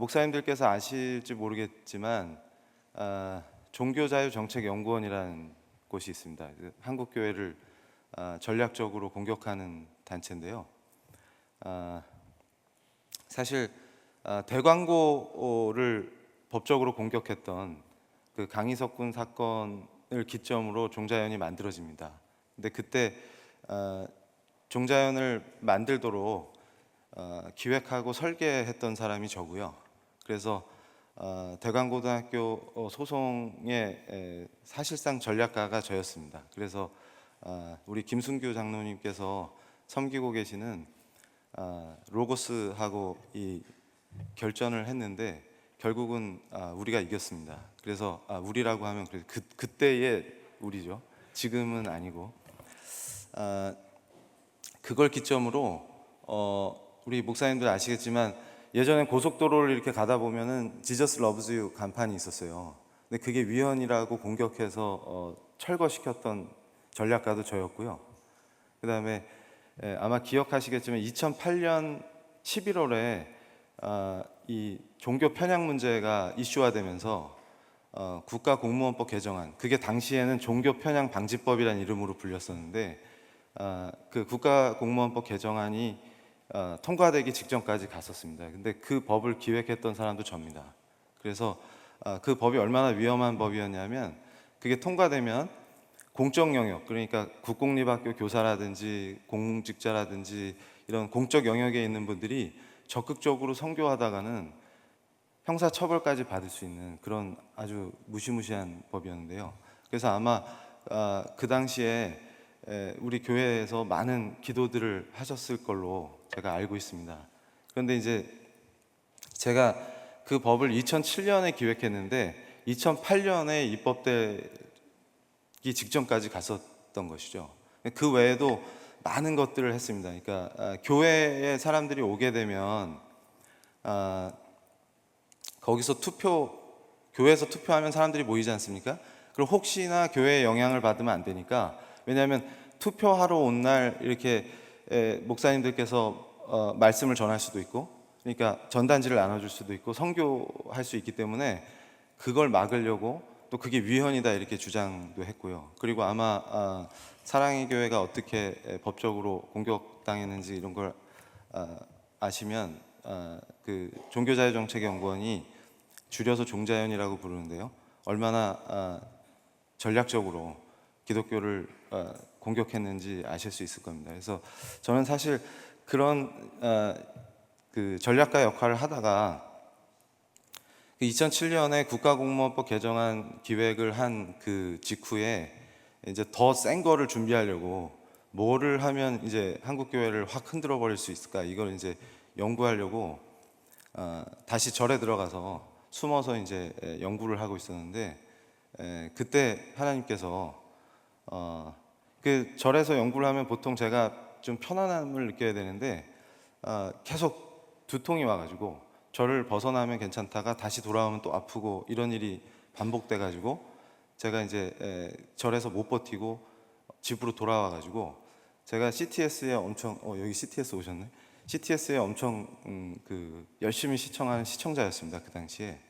목사님들께서 아실지 모르겠지만 종교자유정책연구원이라는 곳이 있습니다. 한국 교회를 전략적으로 공격하는 단체인데요. 사실 대광고를 법적으로 공격했던 그 강희석 군 사건을 기점으로 종자연이 만들어집니다. 근데 그때 종자연을 만들도록 기획하고 설계했던 사람이 저고요. 그래서 대광고등학교 소송의 사실상 전략가가 저였습니다. 그래서 우리 김순규 장로님께서 섬기고 계시는 로고스하고 이 결전을 했는데 결국은 우리가 이겼습니다. 그래서 우리라고 하면 그때의 우리죠. 지금은 아니고 그걸 기점으로 우리 목사님들 아시겠지만 예전에 고속도로를 이렇게 가다 보면은 지저스 러브즈 유 간판이 있었어요. 근데 그게 위헌이라고 공격해서 철거시켰던 전략가도 저였고요. 그 다음에 아마 기억하시겠지만 2008년 11월에 이 종교 편향 문제가 이슈화되면서 국가공무원법 개정안, 그게 당시에는 종교 편향 방지법이라는 이름으로 불렸었는데 그 국가공무원법 개정안이 통과되기 직전까지 갔었습니다. 근데 그 법을 기획했던 사람도 접니다. 그래서 그 법이 얼마나 위험한 법이었냐면 그게 통과되면 공적 영역, 그러니까 국공립학교 교사라든지 공직자라든지 이런 공적 영역에 있는 분들이 적극적으로 선교하다가는 형사처벌까지 받을 수 있는 그런 아주 무시무시한 법이었는데요. 그래서 아마 그 당시에 우리 교회에서 많은 기도들을 하셨을 걸로 제가 알고 있습니다. 그런데 이제 제가 그 법을 2007년에 기획했는데 2008년에 입법되기 직전까지 갔었던 것이죠. 그 외에도 많은 것들을 했습니다. 그러니까 교회에 사람들이 오게 되면 거기서 교회에서 투표하면 사람들이 모이지 않습니까? 그리고 혹시나 교회의 영향을 받으면 안 되니까, 왜냐하면 투표하러 온 날 이렇게 목사님들께서 말씀을 전할 수도 있고, 그러니까 전단지를 나눠줄 수도 있고 선교할 수 있기 때문에 그걸 막으려고, 또 그게 위헌이다 이렇게 주장도 했고요. 그리고 아마 사랑의 교회가 어떻게 법적으로 공격당했는지 이런 걸 아시면 그 종교자유정책연구원이 줄여서 종자연이라고 부르는데요. 얼마나 전략적으로 기독교를 공격했는지 아실 수 있을 겁니다. 그래서 저는 사실 그런 그 전략가 역할을 하다가 2007년에 국가공무원법 개정안 기획을 한 그 직후에 이제 더 센 거를 준비하려고 뭐를 하면 이제 한국 교회를 확 흔들어 버릴 수 있을까, 이걸 이제 연구하려고 다시 절에 들어가서 숨어서 이제 연구를 하고 있었는데 그때 하나님께서 그 절에서 연구를 하면 보통 제가 좀 편안함을 느껴야 되는데 계속 두통이 와가지고 절을 벗어나면 괜찮다가 다시 돌아오면 또 아프고 이런 일이 반복돼 가지고 제가 이제 절에서 못 버티고 집으로 돌아와가지고 제가 CTS에 엄청 여기 CTS 오셨네. CTS에 엄청 그 열심히 시청하는 시청자였습니다. 그 당시에.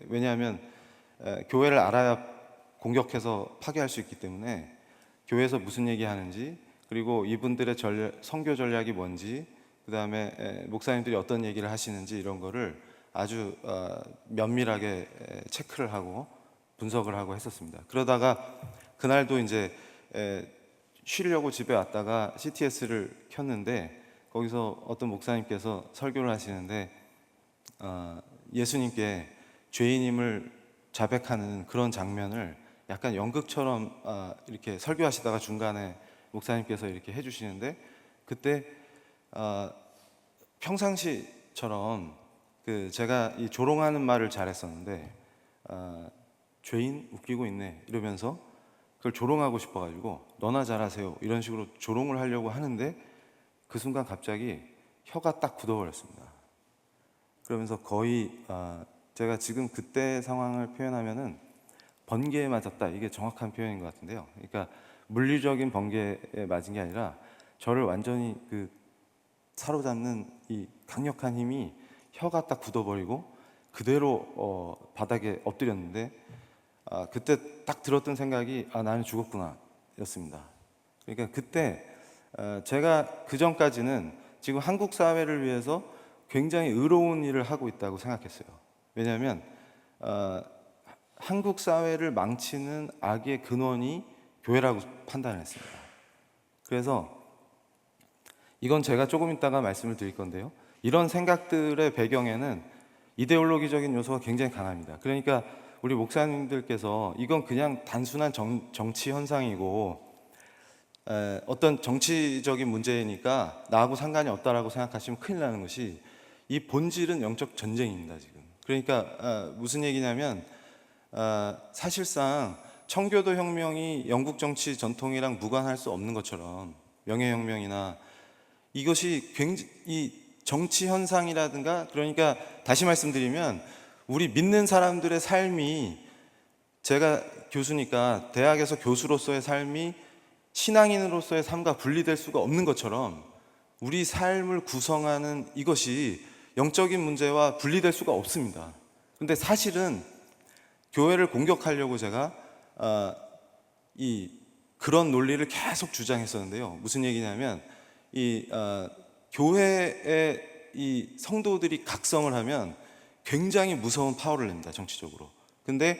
왜냐하면 교회를 알아야 공격해서 파괴할 수 있기 때문에 교회에서 무슨 얘기하는지, 그리고 이분들의 선교 전략이 뭔지, 그 다음에 목사님들이 어떤 얘기를 하시는지 이런 거를 아주 면밀하게 체크를 하고 분석을 하고 했었습니다. 그러다가 그날도 이제 쉬려고 집에 왔다가 CTS를 켰는데 거기서 어떤 목사님께서 설교를 하시는데 예수님께 죄인임을 자백하는 그런 장면을 약간 연극처럼 이렇게 설교하시다가 중간에 목사님께서 이렇게 해주시는데, 그때 평상시처럼 그 제가 이 조롱하는 말을 잘했었는데 죄인 웃기고 있네 이러면서 그걸 조롱하고 싶어가지고 너나 잘하세요 이런 식으로 조롱을 하려고 하는데 그 순간 갑자기 혀가 딱 굳어버렸습니다. 그러면서 거의 제가 지금 그때 상황을 표현하면은 번개에 맞았다, 이게 정확한 표현인 것 같은데요. 그러니까 물리적인 번개에 맞은 게 아니라 저를 완전히 그 사로잡는 이 강력한 힘이 혀가 딱 굳어버리고 그대로 바닥에 엎드렸는데 그때 딱 들었던 생각이 나는 죽었구나 였습니다. 그러니까 그때 제가 그 전까지는 지금 한국 사회를 위해서 굉장히 의로운 일을 하고 있다고 생각했어요. 왜냐하면 한국 사회를 망치는 악의 근원이 교회라고 판단을 했습니다. 그래서 이건 제가 조금 이따가 말씀을 드릴 건데요. 이런 생각들의 배경에는 이데올로기적인 요소가 굉장히 강합니다. 그러니까 우리 목사님들께서 이건 그냥 단순한 정치 현상이고 어떤 정치적인 문제니까 나하고 상관이 없다라고 생각하시면 큰일 나는 것이, 이 본질은 영적 전쟁입니다. 지금 그러니까 무슨 얘기냐면 사실상 청교도 혁명이 영국 정치 전통이랑 무관할 수 없는 것처럼 명예혁명이나 이것이 굉장히 이 정치 현상이라든가, 그러니까 다시 말씀드리면 우리 믿는 사람들의 삶이, 제가 교수니까 대학에서 교수로서의 삶이 신앙인으로서의 삶과 분리될 수가 없는 것처럼 우리 삶을 구성하는 이것이 영적인 문제와 분리될 수가 없습니다. 근데 사실은 교회를 공격하려고 제가 그런 논리를 계속 주장했었는데요. 무슨 얘기냐면 교회의 이 성도들이 각성을 하면 굉장히 무서운 파워를 냅니다, 정치적으로. 근데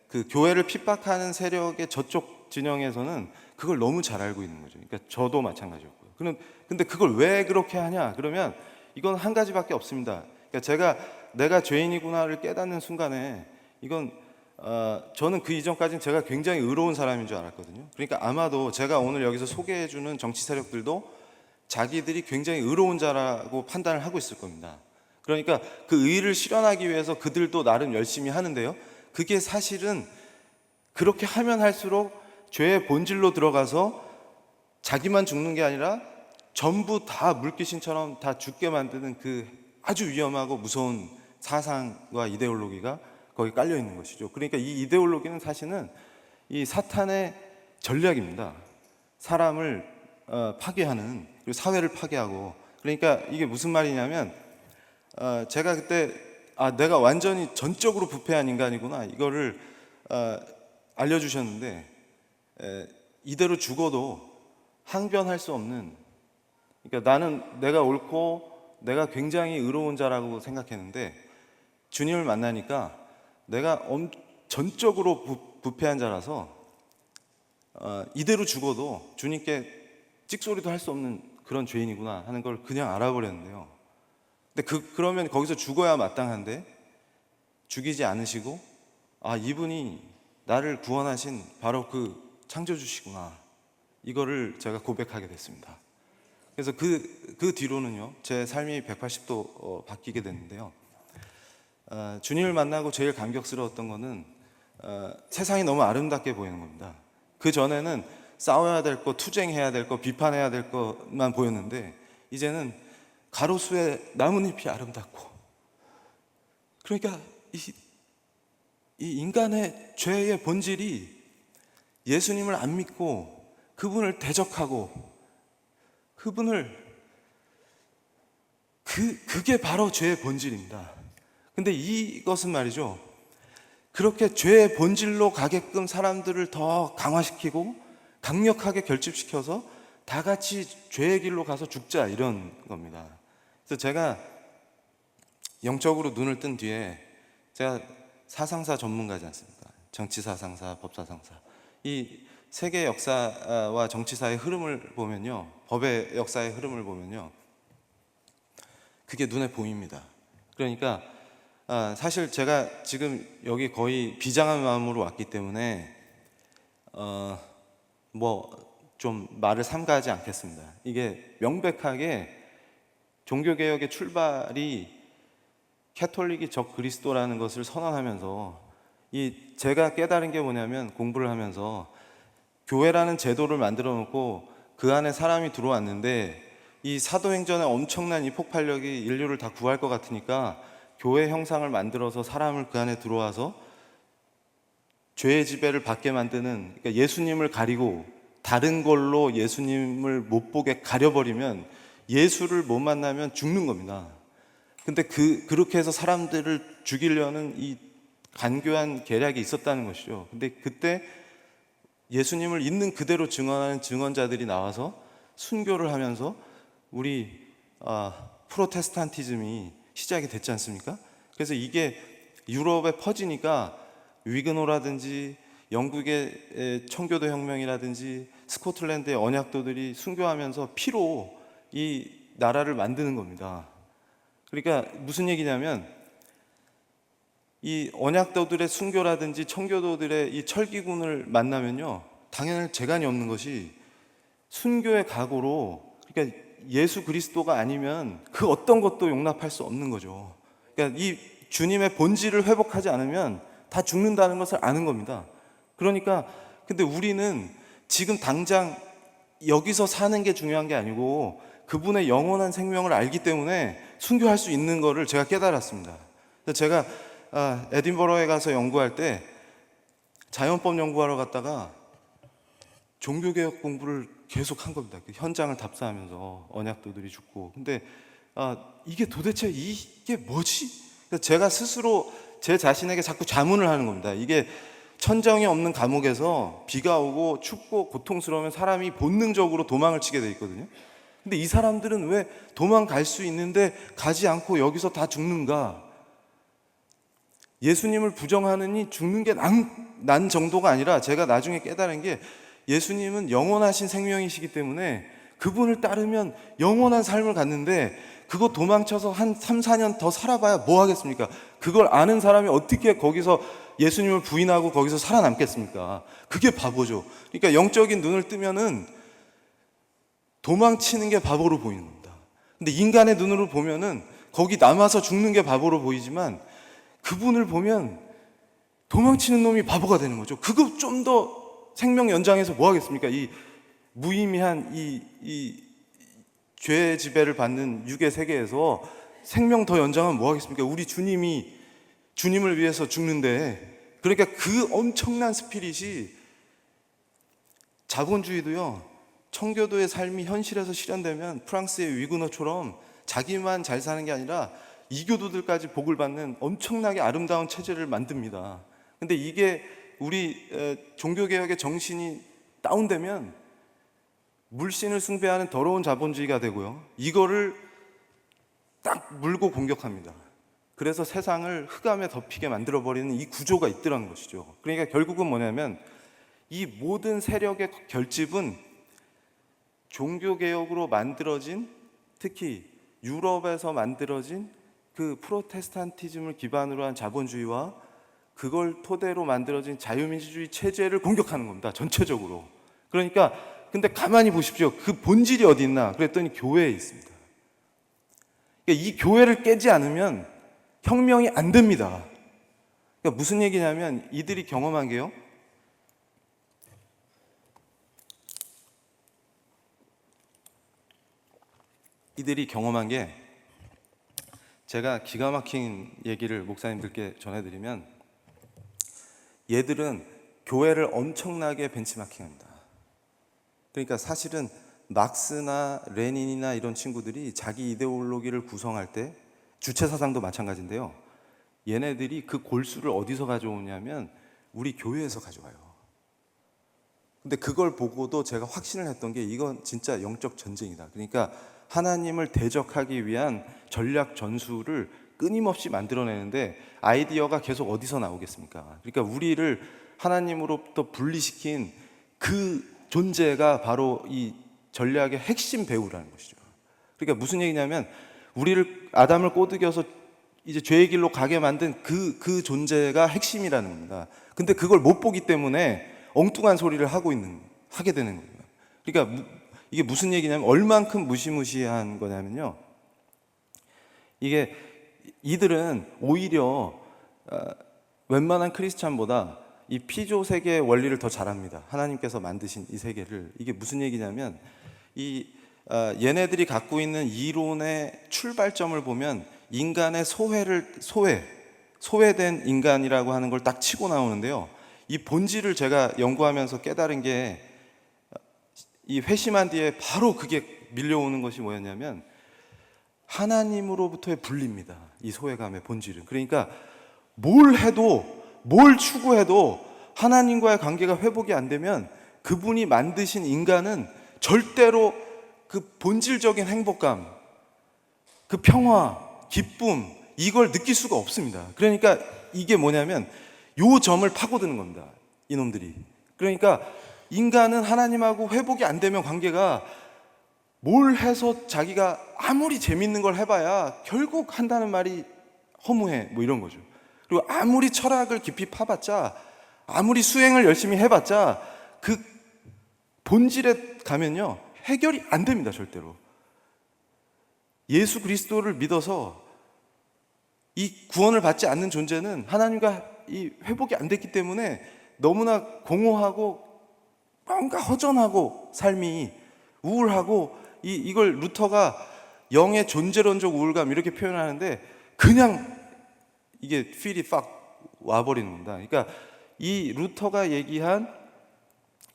그 교회를 핍박하는 세력의 저쪽 진영에서는 그걸 너무 잘 알고 있는 거죠. 그러니까 저도 마찬가지였고요. 근데 그걸 왜 그렇게 하냐? 그러면 이건 한 가지밖에 없습니다. 그러니까 내가 죄인이구나를 깨닫는 순간에 이건 저는 그 이전까지는 제가 굉장히 의로운 사람인 줄 알았거든요. 그러니까 아마도 제가 오늘 여기서 소개해주는 정치 세력들도 자기들이 굉장히 의로운 자라고 판단을 하고 있을 겁니다. 그러니까 그 의를 실현하기 위해서 그들도 나름 열심히 하는데요. 그게 사실은 그렇게 하면 할수록 죄의 본질로 들어가서 자기만 죽는 게 아니라 전부 다 물귀신처럼 다 죽게 만드는 그 아주 위험하고 무서운 사상과 이데올로기가 거기 깔려 있는 것이죠. 그러니까 이 이데올로기는 사실은 이 사탄의 전략입니다. 사람을 파괴하는, 그리고 사회를 파괴하고. 그러니까 이게 무슨 말이냐면 제가 그때 내가 완전히 전적으로 부패한 인간이구나 이거를 알려주셨는데, 이대로 죽어도 항변할 수 없는, 그러니까 나는 내가 옳고 내가 굉장히 의로운 자라고 생각했는데 주님을 만나니까 내가 전적으로 부패한 자라서 이대로 죽어도 주님께 찍소리도 할 수 없는 그런 죄인이구나 하는 걸 그냥 알아버렸는데요. 근데 그러면 거기서 죽어야 마땅한데 죽이지 않으시고 이분이 나를 구원하신 바로 그 창조주시구나, 이거를 제가 고백하게 됐습니다. 그래서 그 뒤로는요 제 삶이 180도 바뀌게 됐는데요. 주님을 만나고 제일 감격스러웠던 거는 세상이 너무 아름답게 보이는 겁니다. 그 전에는 싸워야 될 거, 투쟁해야 될 거, 비판해야 될 것만 보였는데 이제는 가로수의 나뭇잎이 아름답고, 그러니까 이 인간의 죄의 본질이 예수님을 안 믿고 그분을 대적하고 그게 바로 죄의 본질입니다. 근데 이것은 말이죠, 그렇게 죄의 본질로 가게끔 사람들을 더 강화시키고 강력하게 결집시켜서 다 같이 죄의 길로 가서 죽자, 이런 겁니다. 그래서 제가 영적으로 눈을 뜬 뒤에, 제가 사상사 전문가지 않습니까? 정치사상사, 법사상사. 이 세계 역사와 정치사의 흐름을 보면요, 법의 역사의 흐름을 보면요, 그게 눈에 보입니다. 그러니까 사실 제가 지금 여기 거의 비장한 마음으로 왔기 때문에 좀 말을 삼가하지 않겠습니다. 이게 명백하게 종교개혁의 출발이 캐톨릭이 적 그리스도라는 것을 선언하면서, 제가 깨달은 게 뭐냐면, 공부를 하면서 교회라는 제도를 만들어 놓고 그 안에 사람이 들어왔는데 이 사도행전의 엄청난 이 폭발력이 인류를 다 구할 것 같으니까 교회 형상을 만들어서 사람을 그 안에 들어와서 죄의 지배를 받게 만드는, 그러니까 예수님을 가리고 다른 걸로 예수님을 못 보게 가려버리면 예수를 못 만나면 죽는 겁니다. 근데 그렇게 해서 사람들을 죽이려는 이 간교한 계략이 있었다는 것이죠. 근데 그때 예수님을 있는 그대로 증언하는 증언자들이 나와서 순교를 하면서 우리 프로테스탄티즘이 시작이 됐지 않습니까? 그래서 이게 유럽에 퍼지니까 위그노라든지 영국의 청교도 혁명이라든지 스코틀랜드의 언약도들이 순교하면서 피로 이 나라를 만드는 겁니다. 그러니까 무슨 얘기냐면 이 언약도들의 순교라든지 청교도들의 이 철기군을 만나면요, 당연히 재간이 없는 것이 순교의 각오로, 그러니까 예수 그리스도가 아니면 그 어떤 것도 용납할 수 없는 거죠. 그러니까 이 주님의 본질을 회복하지 않으면 다 죽는다는 것을 아는 겁니다. 그러니까 근데 우리는 지금 당장 여기서 사는 게 중요한 게 아니고 그분의 영원한 생명을 알기 때문에 순교할 수 있는 거를 제가 깨달았습니다. 그래서 제가 에딘버러에 가서 연구할 때 자연법 연구하러 갔다가 종교개혁 공부를 계속 한 겁니다. 그 현장을 답사하면서 언약도들이 죽고. 근데 이게 도대체 이게 뭐지? 제가 스스로 제 자신에게 자꾸 자문을 하는 겁니다. 이게 천정이 없는 감옥에서 비가 오고 춥고 고통스러우면 사람이 본능적으로 도망을 치게 돼 있거든요. 근데 이 사람들은 왜 도망갈 수 있는데 가지 않고 여기서 다 죽는가? 예수님을 부정하느니 죽는 게 난 정도가 아니라 제가 나중에 깨달은 게 예수님은 영원하신 생명이시기 때문에 그분을 따르면 영원한 삶을 갖는데 그거 도망쳐서 한 3, 4년 더 살아봐야 뭐 하겠습니까? 그걸 아는 사람이 어떻게 거기서 예수님을 부인하고 거기서 살아남겠습니까? 그게 바보죠. 그러니까 영적인 눈을 뜨면은 도망치는 게 바보로 보이는 겁니다. 근데 인간의 눈으로 보면은 거기 남아서 죽는 게 바보로 보이지만 그분을 보면 도망치는 놈이 바보가 되는 거죠. 그거 좀 더 생명 연장해서 뭐 하겠습니까? 이 무의미한 이 죄의 지배를 받는 육의 세계에서 생명 더 연장하면 뭐 하겠습니까? 우리 주님이 주님을 위해서 죽는데, 그러니까 그 엄청난 스피릿이, 자본주의도요, 청교도의 삶이 현실에서 실현되면 프랑스의 위그너처럼 자기만 잘 사는 게 아니라 이교도들까지 복을 받는 엄청나게 아름다운 체제를 만듭니다. 근데 이게 우리 종교개혁의 정신이 다운되면 물신을 숭배하는 더러운 자본주의가 되고요, 이거를 딱 물고 공격합니다. 그래서 세상을 흑암에 덮이게 만들어버리는 이 구조가 있더라는 것이죠. 그러니까 결국은 뭐냐면 이 모든 세력의 결집은 종교개혁으로 만들어진, 특히 유럽에서 만들어진 그 프로테스탄티즘을 기반으로 한 자본주의와 그걸 토대로 만들어진 자유민주주의 체제를 공격하는 겁니다. 전체적으로. 그러니까 근데 가만히 보십시오. 그 본질이 어디 있나? 그랬더니 교회에 있습니다. 그러니까 이 교회를 깨지 않으면 혁명이 안 됩니다. 그러니까 무슨 얘기냐면 이들이 경험한 게요, 제가 기가 막힌 얘기를 목사님들께 전해드리면, 얘들은 교회를 엄청나게 벤치마킹합니다. 그러니까 사실은 막스나 레닌이나 이런 친구들이 자기 이데올로기를 구성할 때, 주체사상도 마찬가지인데요, 얘네들이 그 골수를 어디서 가져오냐면 우리 교회에서 가져와요. 근데 그걸 보고도 제가 확신을 했던 게 이건 진짜 영적 전쟁이다. 그러니까 하나님을 대적하기 위한 전략 전술을 끊임없이 만들어내는데 아이디어가 계속 어디서 나오겠습니까? 그러니까 우리를 하나님으로부터 분리시킨 그 존재가 바로 이 전략의 핵심 배우라는 것이죠. 그러니까 무슨 얘기냐면 우리를, 아담을 꼬드겨서 이제 죄의 길로 가게 만든 그 존재가 핵심이라는 겁니다. 근데 그걸 못 보기 때문에 엉뚱한 소리를 하게 되는 거예요. 그러니까 이게 무슨 얘기냐면 얼만큼 무시무시한 거냐면요, 이게 이들은 오히려 웬만한 크리스찬보다 이 피조 세계의 원리를 더 잘합니다. 하나님께서 만드신 이 세계를. 이게 무슨 얘기냐면 얘네들이 갖고 있는 이론의 출발점을 보면 인간의 소외된 인간이라고 하는 걸 딱 치고 나오는데요, 이 본질을 제가 연구하면서 깨달은 게, 이 회심한 뒤에 바로 그게 밀려오는 것이 뭐였냐면, 하나님으로부터의 분리입니다. 이 소외감의 본질은. 그러니까 뭘 해도, 뭘 추구해도 하나님과의 관계가 회복이 안 되면 그분이 만드신 인간은 절대로 그 본질적인 행복감, 그 평화, 기쁨, 이걸 느낄 수가 없습니다. 그러니까 이게 뭐냐면 요 점을 파고드는 겁니다. 이놈들이. 그러니까 인간은 하나님하고 회복이 안 되면 관계가 뭘 해서 자기가 아무리 재밌는 걸 해봐야 결국 한다는 말이 허무해, 뭐 이런 거죠. 그리고 아무리 철학을 깊이 파봤자, 아무리 수행을 열심히 해봤자 그 본질에 가면요 해결이 안 됩니다. 절대로. 예수 그리스도를 믿어서 이 구원을 받지 않는 존재는 하나님과 이 회복이 안 됐기 때문에 너무나 공허하고 뭔가 허전하고 삶이 우울하고 이걸 루터가 영의 존재론적 우울감 이렇게 표현하는데 그냥 이게 feel이 팍 와버리는 겁니다. 그러니까 이 루터가 얘기한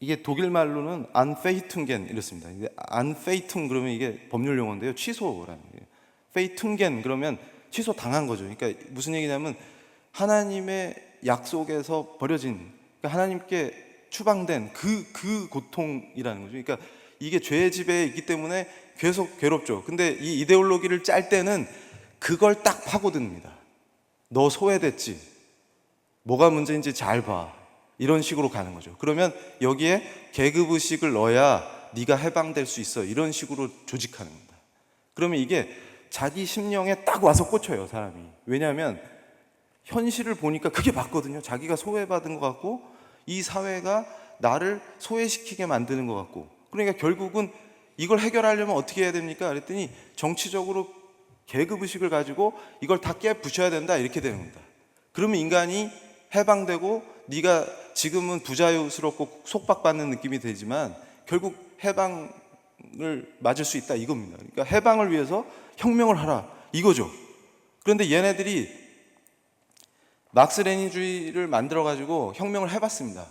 이게 독일 말로는 안페이퉁겐 이렇습니다. 안페이퉁 그러면 이게 법률 용어인데요. 취소라는 거예요. 페이퉁겐 그러면 취소 당한 거죠. 그러니까 무슨 얘기냐면 하나님의 약속에서 버려진, 그러니까 하나님께 추방된 그 고통이라는 거죠. 그러니까 이게 죄의 지배에 있기 때문에 계속 괴롭죠. 근데 이 이데올로기를 짤 때는 그걸 딱 파고듭니다. 너 소외됐지? 뭐가 문제인지 잘 봐. 이런 식으로 가는 거죠. 그러면 여기에 계급의식을 넣어야 네가 해방될 수 있어. 이런 식으로 조직하는 겁니다. 그러면 이게 자기 심령에 딱 와서 꽂혀요, 사람이. 왜냐하면 현실을 보니까 그게 맞거든요. 자기가 소외받은 것 같고 이 사회가 나를 소외시키게 만드는 것 같고, 그러니까 결국은 이걸 해결하려면 어떻게 해야 됩니까? 그랬더니 정치적으로 계급의식을 가지고 이걸 다 깨부셔야 된다, 이렇게 되는 겁니다. 그러면 인간이 해방되고 네가 지금은 부자유스럽고 속박받는 느낌이 되지만 결국 해방을 맞을 수 있다, 이겁니다. 그러니까 해방을 위해서 혁명을 하라, 이거죠. 그런데 얘네들이 막스 레닌주의를 만들어가지고 혁명을 해봤습니다.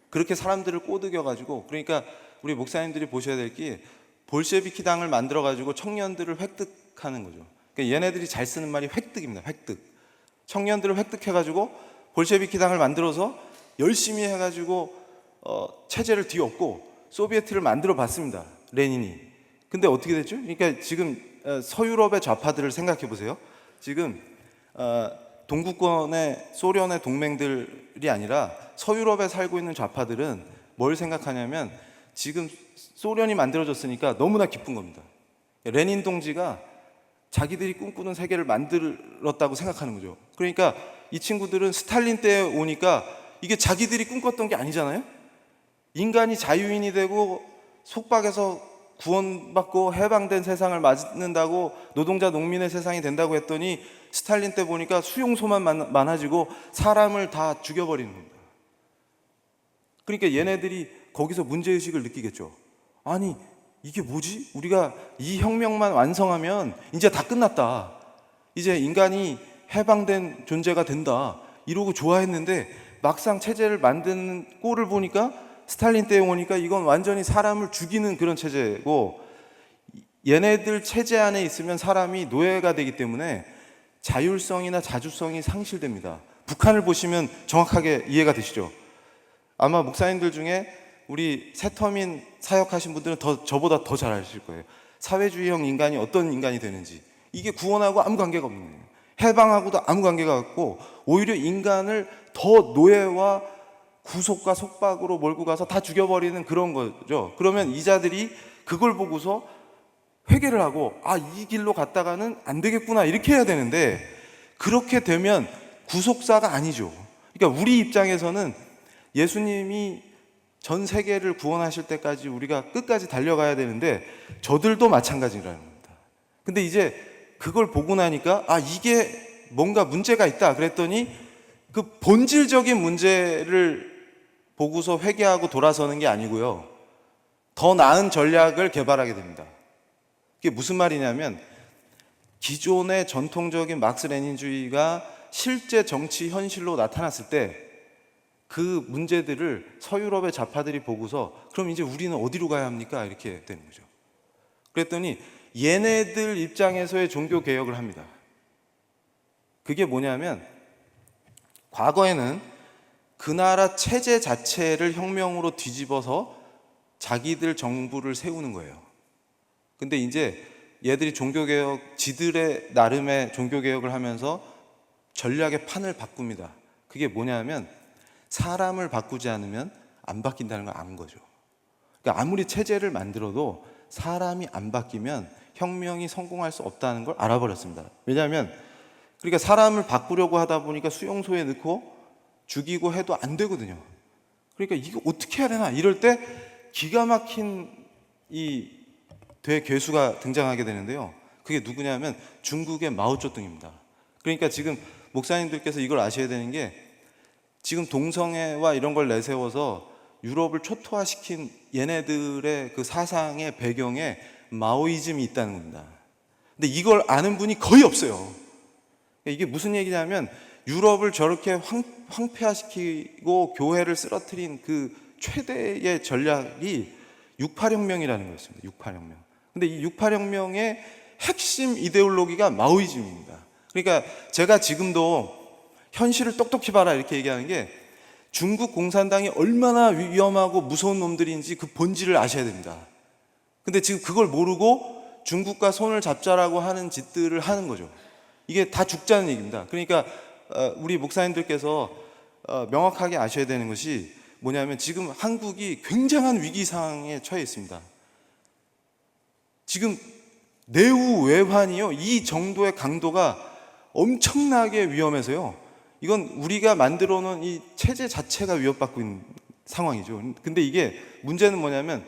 그렇게 사람들을 꼬드겨가지고, 그러니까 우리 목사님들이 보셔야 될 게 볼셰비키 당을 만들어가지고 청년들을 획득하는 거죠. 그러니까 얘네들이 잘 쓰는 말이 획득입니다. 획득. 청년들을 획득해가지고 볼셰비키 당을 만들어서 열심히 해가지고 체제를 뒤엎고 소비에트를 만들어 봤습니다. 레닌이. 근데 어떻게 됐죠? 그러니까 지금 서유럽의 좌파들을 생각해 보세요. 지금 동구권의 소련의 동맹들이 아니라 서유럽에 살고 있는 좌파들은 뭘 생각하냐면 지금 소련이 만들어졌으니까 너무나 기쁜 겁니다. 레닌 동지가 자기들이 꿈꾸는 세계를 만들었다고 생각하는 거죠. 그러니까 이 친구들은 스탈린 때에 오니까 이게 자기들이 꿈꿨던 게 아니잖아요. 인간이 자유인이 되고 속박에서 구원받고 해방된 세상을 맞는다고, 노동자 농민의 세상이 된다고 했더니 스탈린 때 보니까 수용소만 많아지고 사람을 다 죽여버리는 겁니다. 그러니까 얘네들이 거기서 문제의식을 느끼겠죠. 아니 이게 뭐지? 우리가 이 혁명만 완성하면 이제 다 끝났다. 이제 인간이 해방된 존재가 된다. 이러고 좋아했는데 막상 체제를 만드는 꼴을 보니까 스탈린 때에 오니까 이건 완전히 사람을 죽이는 그런 체제고, 얘네들 체제 안에 있으면 사람이 노예가 되기 때문에 자율성이나 자주성이 상실됩니다. 북한을 보시면 정확하게 이해가 되시죠? 아마 목사님들 중에 우리 새터민 사역하신 분들은 저보다 더 잘 아실 거예요. 사회주의형 인간이 어떤 인간이 되는지. 이게 구원하고 아무 관계가 없는 거예요. 해방하고도 아무 관계가 없고 오히려 인간을 더 노예와 구속과 속박으로 몰고 가서 다 죽여버리는 그런 거죠. 그러면 이자들이 그걸 보고서 회개를 하고 이 길로 갔다가는 안 되겠구나, 이렇게 해야 되는데 그렇게 되면 구속사가 아니죠. 그러니까 우리 입장에서는 예수님이 전 세계를 구원하실 때까지 우리가 끝까지 달려가야 되는데 저들도 마찬가지라는 겁니다. 근데 이제 그걸 보고 나니까 이게 뭔가 문제가 있다 그랬더니 그 본질적인 문제를 보고서 회개하고 돌아서는 게 아니고요, 더 나은 전략을 개발하게 됩니다. 이게 무슨 말이냐면 기존의 전통적인 막스 레닌주의가 실제 정치 현실로 나타났을 때 그 문제들을 서유럽의 좌파들이 보고서 그럼 이제 우리는 어디로 가야 합니까? 이렇게 되는 거죠. 그랬더니 얘네들 입장에서의 종교 개혁을 합니다. 그게 뭐냐면 과거에는 그 나라 체제 자체를 혁명으로 뒤집어서 자기들 정부를 세우는 거예요. 근데 이제 얘들이 종교개혁, 지들의 나름의 종교개혁을 하면서 전략의 판을 바꿉니다. 그게 뭐냐면 사람을 바꾸지 않으면 안 바뀐다는 걸 안 거죠. 그러니까 아무리 체제를 만들어도 사람이 안 바뀌면 혁명이 성공할 수 없다는 걸 알아버렸습니다. 왜냐하면 그러니까 사람을 바꾸려고 하다 보니까 수용소에 넣고 죽이고 해도 안 되거든요. 그러니까 이거 어떻게 해야 되나 이럴 때 기가 막힌 이 대괴수가 등장하게 되는데요. 그게 누구냐면 중국의 마오쩌둥입니다. 그러니까 지금 목사님들께서 이걸 아셔야 되는 게 지금 동성애와 이런 걸 내세워서 유럽을 초토화시킨 얘네들의 그 사상의 배경에 마오이즘이 있다는 겁니다. 근데 이걸 아는 분이 거의 없어요. 이게 무슨 얘기냐면 유럽을 저렇게 황폐화시키고 교회를 쓰러뜨린 그 최대의 전략이 68혁명이라는 거였습니다. 68혁명. 근데 이 68혁명의 핵심 이데올로기가 마오이즘입니다. 그러니까 제가 지금도 현실을 똑똑히 봐라 이렇게 얘기하는 게 중국 공산당이 얼마나 위험하고 무서운 놈들인지 그 본질을 아셔야 됩니다. 근데 지금 그걸 모르고 중국과 손을 잡자라고 하는 짓들을 하는 거죠. 이게 다 죽자는 얘기입니다. 그러니까 우리 목사님들께서 명확하게 아셔야 되는 것이 뭐냐면 지금 한국이 굉장한 위기 상황에 처해 있습니다. 지금 내후 외환이요, 이 정도의 강도가 엄청나게 위험해서요. 이건 우리가 만들어 놓은 이 체제 자체가 위협받고 있는 상황이죠. 근데 이게 문제는 뭐냐면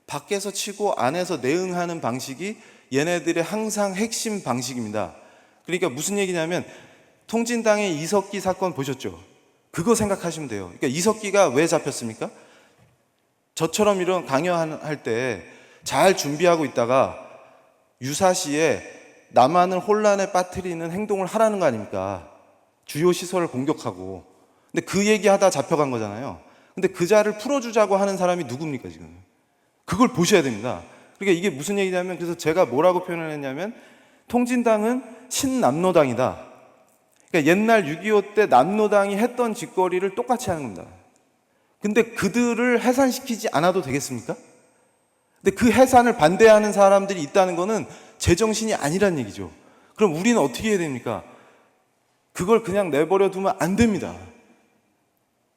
밖에서 치고 안에서 대응하는 방식이 얘네들의 항상 핵심 방식입니다. 그러니까 무슨 얘기냐면 통진당의 이석기 사건 보셨죠? 그거 생각하시면 돼요. 그러니까 이석기가 왜 잡혔습니까? 저처럼 이런 강연할 때 잘 준비하고 있다가 유사시에 남한을 혼란에 빠뜨리는 행동을 하라는 거 아닙니까? 주요 시설을 공격하고. 근데 그 얘기하다 잡혀간 거잖아요. 근데 그 자를 풀어주자고 하는 사람이 누굽니까 지금? 그걸 보셔야 됩니다. 그러니까 이게 무슨 얘기냐면, 그래서 제가 뭐라고 표현을 했냐면 통진당은 신남노당이다. 그러니까 옛날 6.25 때 남노당이 했던 짓거리를 똑같이 하는 겁니다. 근데 그들을 해산시키지 않아도 되겠습니까? 근데 그 해산을 반대하는 사람들이 있다는 거는 제정신이 아니란 얘기죠. 그럼 우리는 어떻게 해야 됩니까? 그걸 그냥 내버려 두면 안 됩니다.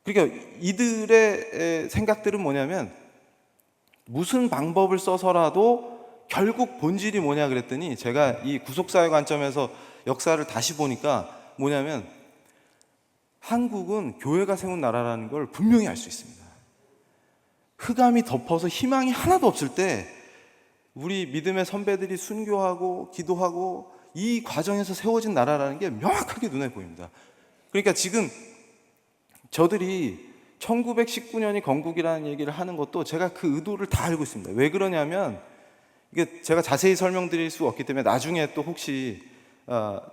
그러니까 이들의 생각들은 뭐냐면 무슨 방법을 써서라도 결국 본질이 뭐냐 그랬더니, 제가 이 구속사회 관점에서 역사를 다시 보니까 뭐냐면 한국은 교회가 세운 나라라는 걸 분명히 알 수 있습니다. 흑암이 덮어서 희망이 하나도 없을 때 우리 믿음의 선배들이 순교하고 기도하고 이 과정에서 세워진 나라라는 게 명확하게 눈에 보입니다. 그러니까 지금 저들이 1919년이 건국이라는 얘기를 하는 것도 제가 그 의도를 다 알고 있습니다. 왜 그러냐면 이게 제가 자세히 설명드릴 수 없기 때문에 나중에 또 혹시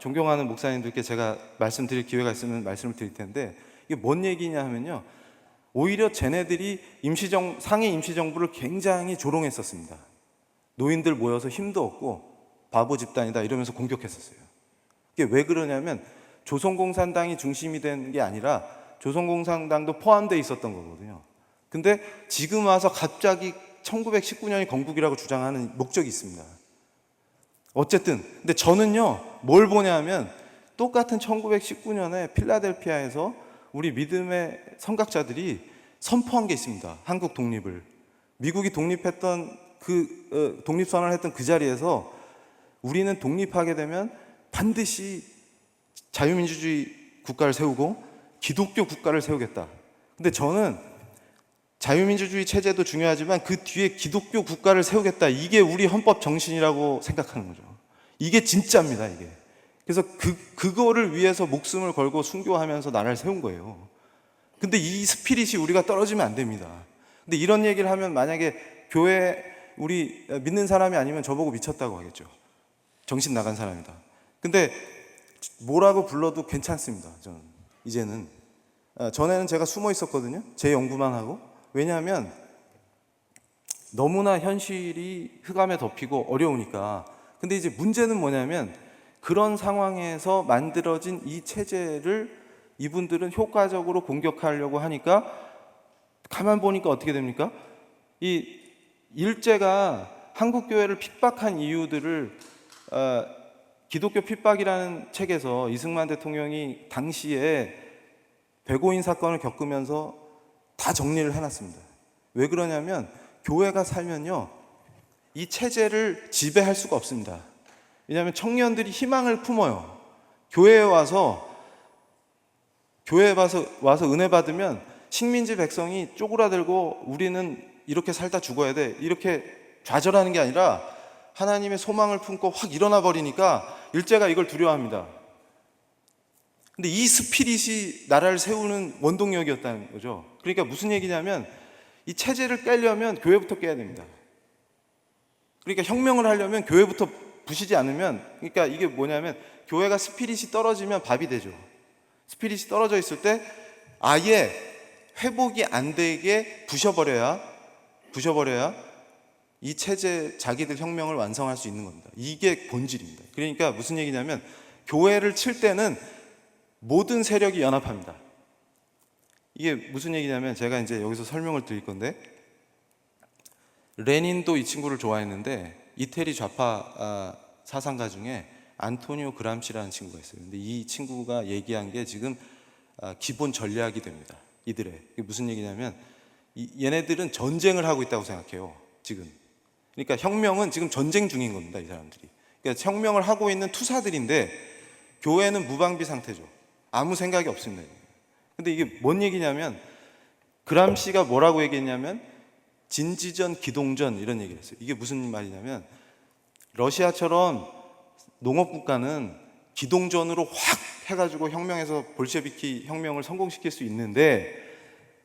존경하는 목사님들께 제가 말씀드릴 기회가 있으면 말씀을 드릴 텐데, 이게 뭔 얘기냐 하면요, 오히려 쟤네들이 상해 임시정부를 굉장히 조롱했었습니다. 노인들 모여서 힘도 없고 바보 집단이다 이러면서 공격했었어요. 이게 왜 그러냐면 조선공산당이 중심이 된 게 아니라 조선공산당도 포함되어 있었던 거거든요. 근데 지금 와서 갑자기 1919년이 건국이라고 주장하는 목적이 있습니다. 어쨌든 근데 저는요 뭘 보냐면 똑같은 1919년에 필라델피아에서 우리 믿음의 선각자들이 선포한 게 있습니다. 한국 독립을. 미국이 독립했던 독립선언을 했던 그 자리에서 우리는 독립하게 되면 반드시 자유민주주의 국가를 세우고 기독교 국가를 세우겠다. 근데 저는 자유민주주의 체제도 중요하지만 그 뒤에 기독교 국가를 세우겠다. 이게 우리 헌법 정신이라고 생각하는 거죠. 이게 진짜입니다, 이게. 그래서 그거를 위해서 목숨을 걸고 순교하면서 나라를 세운 거예요. 근데 이 스피릿이 우리가 떨어지면 안 됩니다. 근데 이런 얘기를 하면 만약에 교회 우리 믿는 사람이 아니면 저보고 미쳤다고 하겠죠. 정신 나간 사람이다. 근데 뭐라고 불러도 괜찮습니다. 저는 이제는. 전에는 제가 숨어 있었거든요. 제 연구만 하고. 왜냐하면 너무나 현실이 흑암에 덮이고 어려우니까. 근데 이제 문제는 뭐냐면 그런 상황에서 만들어진 이 체제를 이분들은 효과적으로 공격하려고 하니까 가만 보니까 어떻게 됩니까? 이 일제가 한국 교회를 핍박한 이유들을 기독교 핍박이라는 책에서 이승만 대통령이 당시에 배고인 사건을 겪으면서 다 정리를 해놨습니다. 왜 그러냐면 교회가 살면요 이 체제를 지배할 수가 없습니다. 왜냐하면 청년들이 희망을 품어요. 교회에 와서 은혜 받으면 식민지 백성이 쪼그라들고 우리는 이렇게 살다 죽어야 돼 이렇게 좌절하는 게 아니라 하나님의 소망을 품고 확 일어나 버리니까 일제가 이걸 두려워합니다. 근데 이 스피릿이 나라를 세우는 원동력이었다는 거죠. 그러니까 무슨 얘기냐면 이 체제를 깨려면 교회부터 깨야 됩니다. 그러니까 혁명을 하려면 교회부터 부시지 않으면, 그러니까 이게 뭐냐면 교회가 스피릿이 떨어지면 밥이 되죠. 스피릿이 떨어져 있을 때 아예 회복이 안 되게 부셔버려야 이 체제 자기들 혁명을 완성할 수 있는 겁니다. 이게 본질입니다. 그러니까 무슨 얘기냐면 교회를 칠 때는 모든 세력이 연합합니다. 이게 무슨 얘기냐면 제가 이제 여기서 설명을 드릴 건데, 레닌도 이 친구를 좋아했는데 이태리 좌파 사상가 중에 안토니오 그람시라는 친구가 있어요. 근데 이 친구가 얘기한 게 지금 기본 전략이 됩니다. 이들의. 이게 무슨 얘기냐면 얘네들은 전쟁을 하고 있다고 생각해요. 지금. 그러니까 혁명은 지금 전쟁 중인 겁니다. 이 사람들이. 그러니까 혁명을 하고 있는 투사들인데 교회는 무방비 상태죠. 아무 생각이 없습니다. 근데 이게 뭔 얘기냐면 그람시가 뭐라고 얘기했냐면 진지전, 기동전 이런 얘기를 했어요. 이게 무슨 말이냐면 러시아처럼 농업국가는 기동전으로 확 해가지고 혁명해서 볼셰비키 혁명을 성공시킬 수 있는데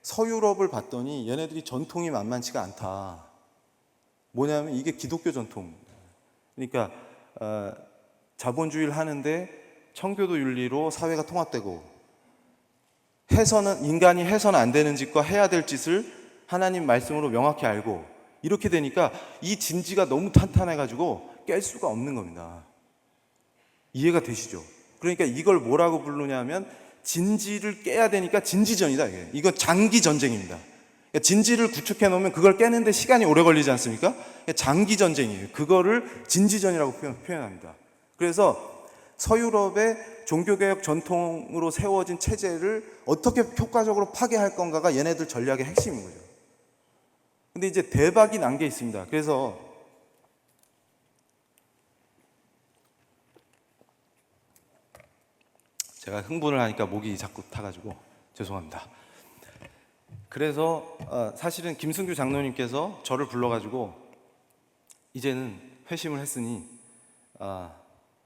서유럽을 봤더니 얘네들이 전통이 만만치가 않다. 뭐냐면 이게 기독교 전통. 그러니까 자본주의를 하는데 청교도 윤리로 사회가 통합되고 인간이 해서는 안 되는 짓과 해야 될 짓을 하나님 말씀으로 명확히 알고 이렇게 되니까 이 진지가 너무 탄탄해가지고 깰 수가 없는 겁니다. 이해가 되시죠? 그러니까 이걸 뭐라고 부르냐면 진지를 깨야 되니까 진지전이다. 이거 장기 전쟁입니다. 그러니까 진지를 구축해 놓으면 그걸 깨는데 시간이 오래 걸리지 않습니까? 그러니까 장기 전쟁이에요. 그거를 진지전이라고 표현합니다. 그래서 서유럽의 종교개혁 전통으로 세워진 체제를 어떻게 효과적으로 파괴할 건가가 얘네들 전략의 핵심인 거죠. 근데 이제 대박이 난 게 있습니다. 그래서 제가 흥분을 하니까 목이 자꾸 타가지고 죄송합니다. 그래서 사실은 김승규 장로님께서 저를 불러가지고 이제는 회심을 했으니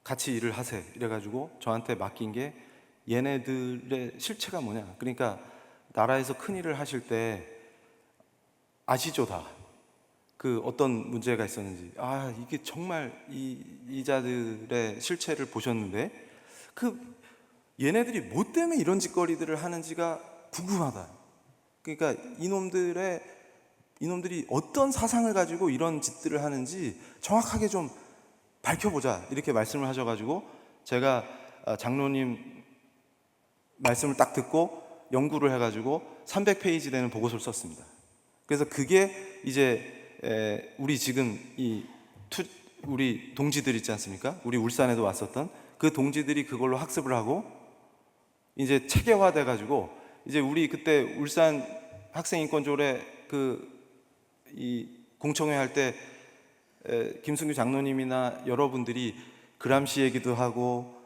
같이 일을 하세 이래가지고 저한테 맡긴 게 얘네들의 실체가 뭐냐. 그러니까 나라에서 큰 일을 하실 때 아시죠 다. 그 어떤 문제가 있었는지. 이게 정말 이자들의 실체를 보셨는데 그 얘네들이 뭐 때문에 이런 짓거리들을 하는지가 궁금하다. 그러니까 이놈들이 어떤 사상을 가지고 이런 짓들을 하는지 정확하게 좀 밝혀보자 이렇게 말씀을 하셔가지고 제가 장로님 말씀을 딱 듣고 연구를 해가지고 300페이지 되는 보고서를 썼습니다. 그래서 그게 이제 우리 지금 우리 동지들 있지 않습니까? 우리 울산에도 왔었던 그 동지들이 그걸로 학습을 하고 이제 체계화돼 가지고 이제 우리 그때 울산 학생인권조례 이 공청회 할 때 김승규 장로님이나 여러분들이 그람시 얘기도 하고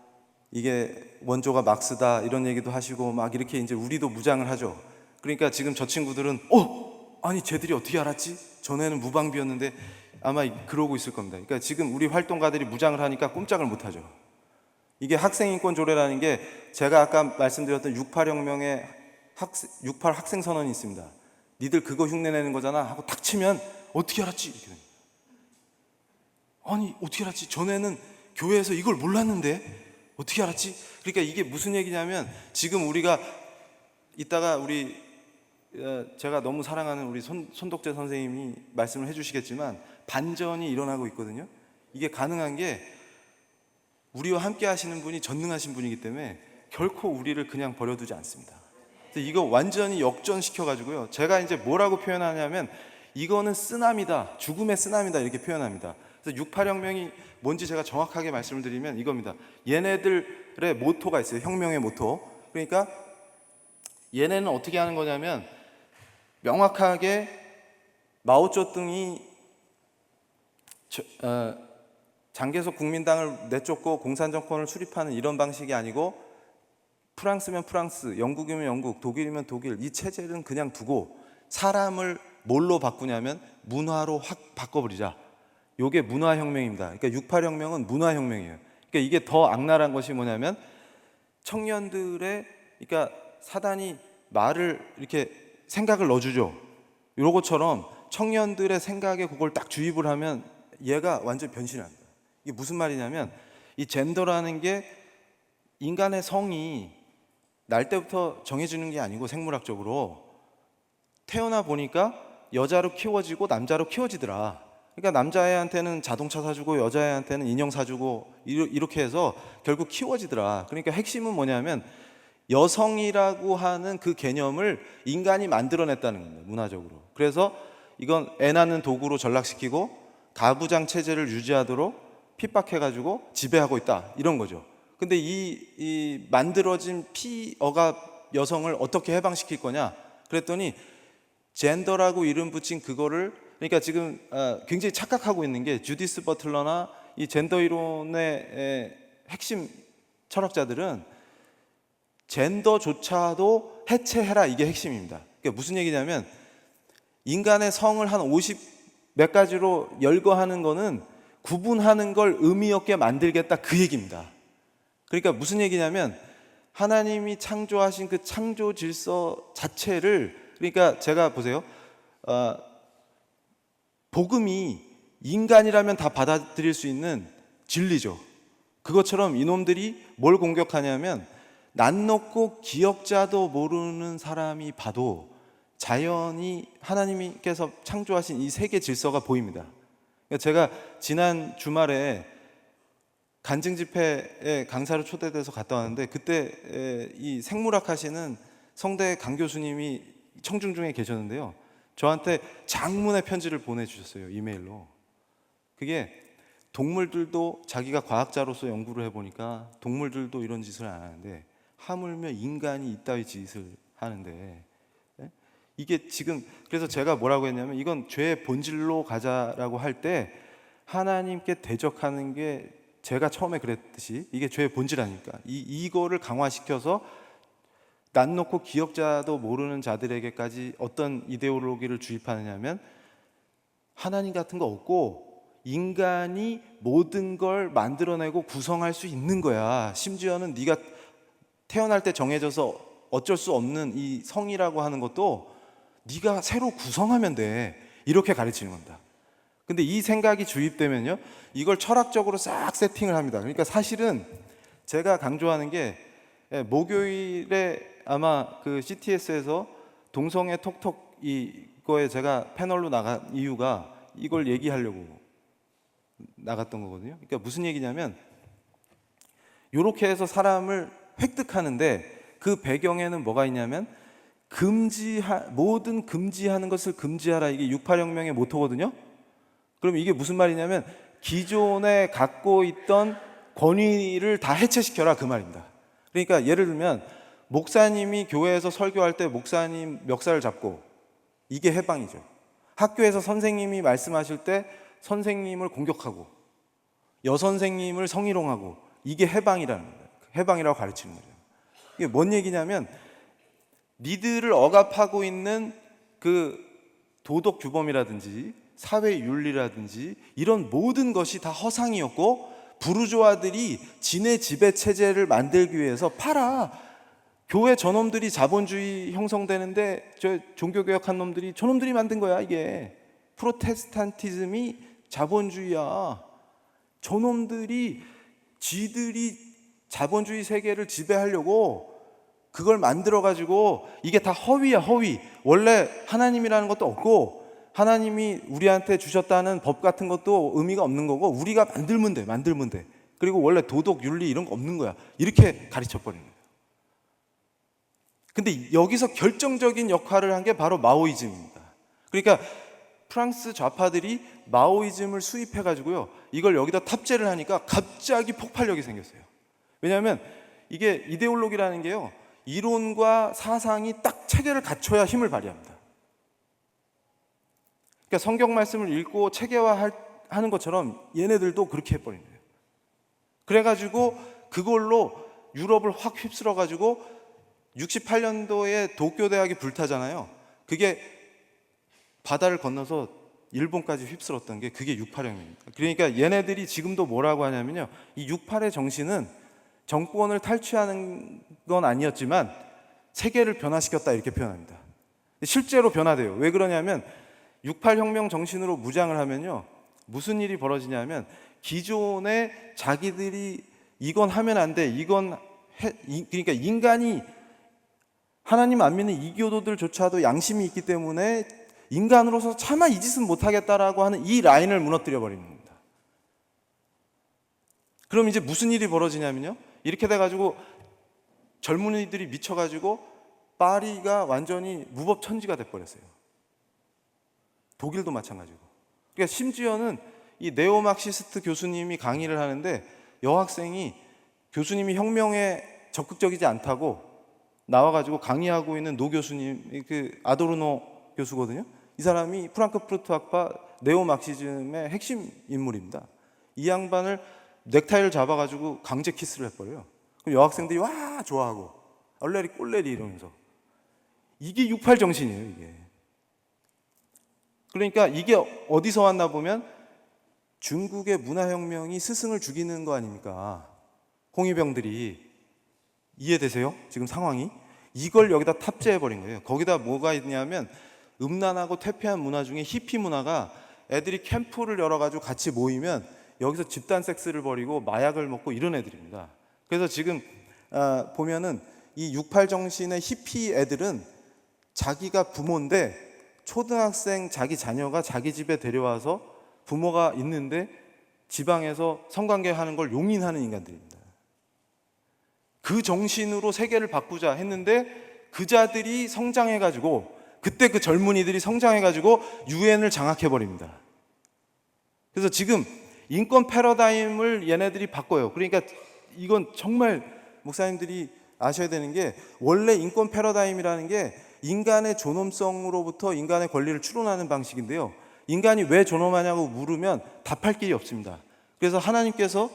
이게 원조가 막스다 이런 얘기도 하시고 막 이렇게 이제 우리도 무장을 하죠. 그러니까 지금 저 친구들은 아니 쟤들이 어떻게 알았지? 전에는 무방비였는데 아마 그러고 있을 겁니다. 그러니까 지금 우리 활동가들이 무장을 하니까 꼼짝을 못 하죠. 이게 학생인권 조례라는 게 제가 아까 말씀드렸던 68혁명의 68 학생선언이 있습니다. 니들 그거 흉내내는 거잖아 하고 탁 치면 어떻게 알았지? 이렇게 됩니다. 아니 어떻게 알았지? 전에는 교회에서 이걸 몰랐는데 어떻게 알았지? 그러니까 이게 무슨 얘기냐면 지금 우리가 이따가 우리 제가 너무 사랑하는 우리 손덕재 선생님이 말씀을 해주시겠지만 반전이 일어나고 있거든요. 이게 가능한 게 우리와 함께 하시는 분이 전능하신 분이기 때문에 결코 우리를 그냥 버려두지 않습니다. 이거 완전히 역전시켜 가지고요, 제가 이제 뭐라고 표현하냐면 이거는 쓰나미다, 죽음의 쓰나미다, 이렇게 표현합니다. 그래서 68혁명이 뭔지 제가 정확하게 말씀을 드리면 이겁니다. 얘네들의 모토가 있어요. 혁명의 모토. 그러니까 얘네는 어떻게 하는 거냐면 명확하게 마오쩌둥이 장개석 국민당을 내쫓고 공산정권을 수립하는 이런 방식이 아니고, 프랑스면 프랑스, 영국이면 영국, 독일이면 독일, 이 체제는 그냥 두고 사람을 뭘로 바꾸냐면 문화로 확 바꿔버리자. 이게 문화혁명입니다. 그러니까 68혁명은 문화혁명이에요. 그러니까 이게 더 악랄한 것이 뭐냐면 청년들의, 그러니까 사단이 말을 이렇게 생각을 넣어주죠. 이런 것처럼 청년들의 생각에 그걸 딱 주입을 하면 얘가 완전 변신합니다. 이게 무슨 말이냐면 이 젠더라는 게 인간의 성이 날 때부터 정해지는 게 아니고 생물학적으로 태어나 보니까 여자로 키워지고 남자로 키워지더라. 그러니까 남자애한테는 자동차 사주고 여자애한테는 인형 사주고 이렇게 해서 결국 키워지더라. 그러니까 핵심은 뭐냐면 여성이라고 하는 그 개념을 인간이 만들어냈다는 겁니다, 문화적으로. 그래서 이건 애 낳는 도구로 전락시키고 가부장 체제를 유지하도록 핍박해가지고 지배하고 있다, 이런 거죠. 근데 이 만들어진 피어갑 여성을 어떻게 해방시킬 거냐 그랬더니 젠더라고 이름 붙인 그거를, 그러니까 지금 굉장히 착각하고 있는 게 주디스 버틀러나 이 젠더 이론의 핵심 철학자들은 젠더조차도 해체해라, 이게 핵심입니다. 그러니까 무슨 얘기냐면 인간의 성을 한 50 몇 가지로 열거하는 거는 구분하는 걸 의미 없게 만들겠다, 그 얘기입니다. 그러니까 무슨 얘기냐면 하나님이 창조하신 그 창조 질서 자체를, 그러니까 제가 보세요, 복음이 인간이라면 다 받아들일 수 있는 진리죠. 그것처럼 이놈들이 뭘 공격하냐면 난 놓고 기억자도 모르는 사람이 봐도 자연이 하나님께서 창조하신 이 세계 질서가 보입니다. 그러니까 제가 지난 주말에 간증 집회에 강사로 초대돼서 갔다 왔는데 그때 이 생물학 하시는 성대 강 교수님이 청중 중에 계셨는데요, 저한테 장문의 편지를 보내주셨어요, 이메일로. 그게 동물들도 자기가 과학자로서 연구를 해보니까 동물들도 이런 짓을 안 하는데 하물며 인간이 이따위 짓을 하는데, 이게 지금, 그래서 제가 뭐라고 했냐면 이건 죄의 본질로 가자라고 할 때 하나님께 대적하는 게, 제가 처음에 그랬듯이 이게 죄의 본질 아닙니까? 이거를 강화시켜서 난 놓고 기억자도 모르는 자들에게까지 어떤 이데올로기를 주입하느냐면 하나님 같은 거 없고 인간이 모든 걸 만들어내고 구성할 수 있는 거야. 심지어는 네가 태어날 때 정해져서 어쩔 수 없는 이 성이라고 하는 것도 네가 새로 구성하면 돼, 이렇게 가르치는 겁니다. 근데 이 생각이 주입되면요, 이걸 철학적으로 싹 세팅을 합니다. 그러니까 사실은 제가 강조하는 게 목요일에 아마 그 CTS에서 동성애 톡톡 이거에 제가 패널로 나간 이유가 이걸 얘기하려고 나갔던 거거든요. 그러니까 무슨 얘기냐면 이렇게 해서 사람을 획득하는데 그 배경에는 뭐가 있냐면 모든 금지하는 것을 금지하라, 이게 68혁명의 모토거든요. 그럼 이게 무슨 말이냐면 기존에 갖고 있던 권위를 다 해체시켜라, 그 말입니다. 그러니까 예를 들면 목사님이 교회에서 설교할 때 목사님 멱살을 잡고, 이게 해방이죠. 학교에서 선생님이 말씀하실 때 선생님을 공격하고 여선생님을 성희롱하고, 이게 해방이라는 거예요. 해방이라고 가르치는 거예요. 이게 뭔 얘기냐면 니들을 억압하고 있는 그 도덕 규범이라든지 사회 윤리라든지 이런 모든 것이 다 허상이었고 부르주아들이 지네 지배 체제를 만들기 위해서 팔아. 교회 저놈들이 자본주의 형성되는데 저 종교개혁한 놈들이 저놈들이 만든 거야. 이게 프로테스탄티즘이 자본주의야. 저놈들이 지들이 자본주의 세계를 지배하려고 그걸 만들어 가지고 이게 다 허위야, 허위. 원래 하나님이라는 것도 없고 하나님이 우리한테 주셨다는 법 같은 것도 의미가 없는 거고 우리가 만들면 돼, 만들면 돼. 그리고 원래 도덕, 윤리 이런 거 없는 거야. 이렇게 가르쳐 버리는 거예요. 근데 여기서 결정적인 역할을 한 게 바로 마오이즘입니다. 그러니까 프랑스 좌파들이 마오이즘을 수입해 가지고요, 이걸 여기다 탑재를 하니까 갑자기 폭발력이 생겼어요. 왜냐하면 이게 이데올로기라는 게요, 이론과 사상이 딱 체계를 갖춰야 힘을 발휘합니다. 그러니까 성경 말씀을 읽고 체계화하는 것처럼 얘네들도 그렇게 해버린 거예요. 그래가지고 그걸로 유럽을 확 휩쓸어가지고 68년도에 도쿄대학이 불타잖아요. 그게 바다를 건너서 일본까지 휩쓸었던 게 그게 68혁명입니다. 그러니까 얘네들이 지금도 뭐라고 하냐면요, 이 68의 정신은 정권을 탈취하는 건 아니었지만 세계를 변화시켰다 이렇게 표현합니다. 실제로 변화돼요. 왜 그러냐면 68혁명 정신으로 무장을 하면요, 무슨 일이 벌어지냐면 기존에 자기들이 이건 하면 안 돼, 그러니까 인간이 하나님 안 믿는 이교도들조차도 양심이 있기 때문에 인간으로서 차마 이 짓은 못하겠다라고 하는 이 라인을 무너뜨려 버리는 겁니다. 그럼 이제 무슨 일이 벌어지냐면요, 이렇게 돼가지고 젊은이들이 미쳐가지고 파리가 완전히 무법천지가 돼버렸어요. 독일도 마찬가지고. 그러니까 심지어는 이 네오막시스트 교수님이 강의를 하는데 여학생이 교수님이 혁명에 적극적이지 않다고 나와가지고 강의하고 있는 노 교수님, 그 아도르노 교수거든요. 이 사람이 프랑크푸르트 학파 네오막시즘의 핵심 인물입니다. 이 양반을 넥타이를 잡아가지고 강제 키스를 해버려요. 그럼 여학생들이 와 좋아하고 얼레리 꼴레리 이러면서, 이게 68 정신이에요, 이게. 그러니까 이게 어디서 왔나 보면 중국의 문화혁명이 스승을 죽이는 거 아닙니까? 홍위병들이. 이해되세요? 지금 상황이? 이걸 여기다 탑재해버린 거예요. 거기다 뭐가 있냐면 음란하고 퇴폐한 문화 중에 히피 문화가, 애들이 캠프를 열어가지고 같이 모이면 여기서 집단 섹스를 벌이고 마약을 먹고 이런 애들입니다. 그래서 지금 보면은 이 68 정신의 히피 애들은 자기가 부모인데 초등학생 자기 자녀가 자기 집에 데려와서 부모가 있는데 지방에서 성관계 하는 걸 용인하는 인간들입니다. 그 정신으로 세계를 바꾸자 했는데 그 자들이 성장해가지고, 그때 그 젊은이들이 성장해가지고 유엔을 장악해버립니다. 그래서 지금 인권 패러다임을 얘네들이 바꿔요. 그러니까 이건 정말 목사님들이 아셔야 되는 게, 원래 인권 패러다임이라는 게 인간의 존엄성으로부터 인간의 권리를 추론하는 방식인데요, 인간이 왜 존엄하냐고 물으면 답할 길이 없습니다. 그래서 하나님께서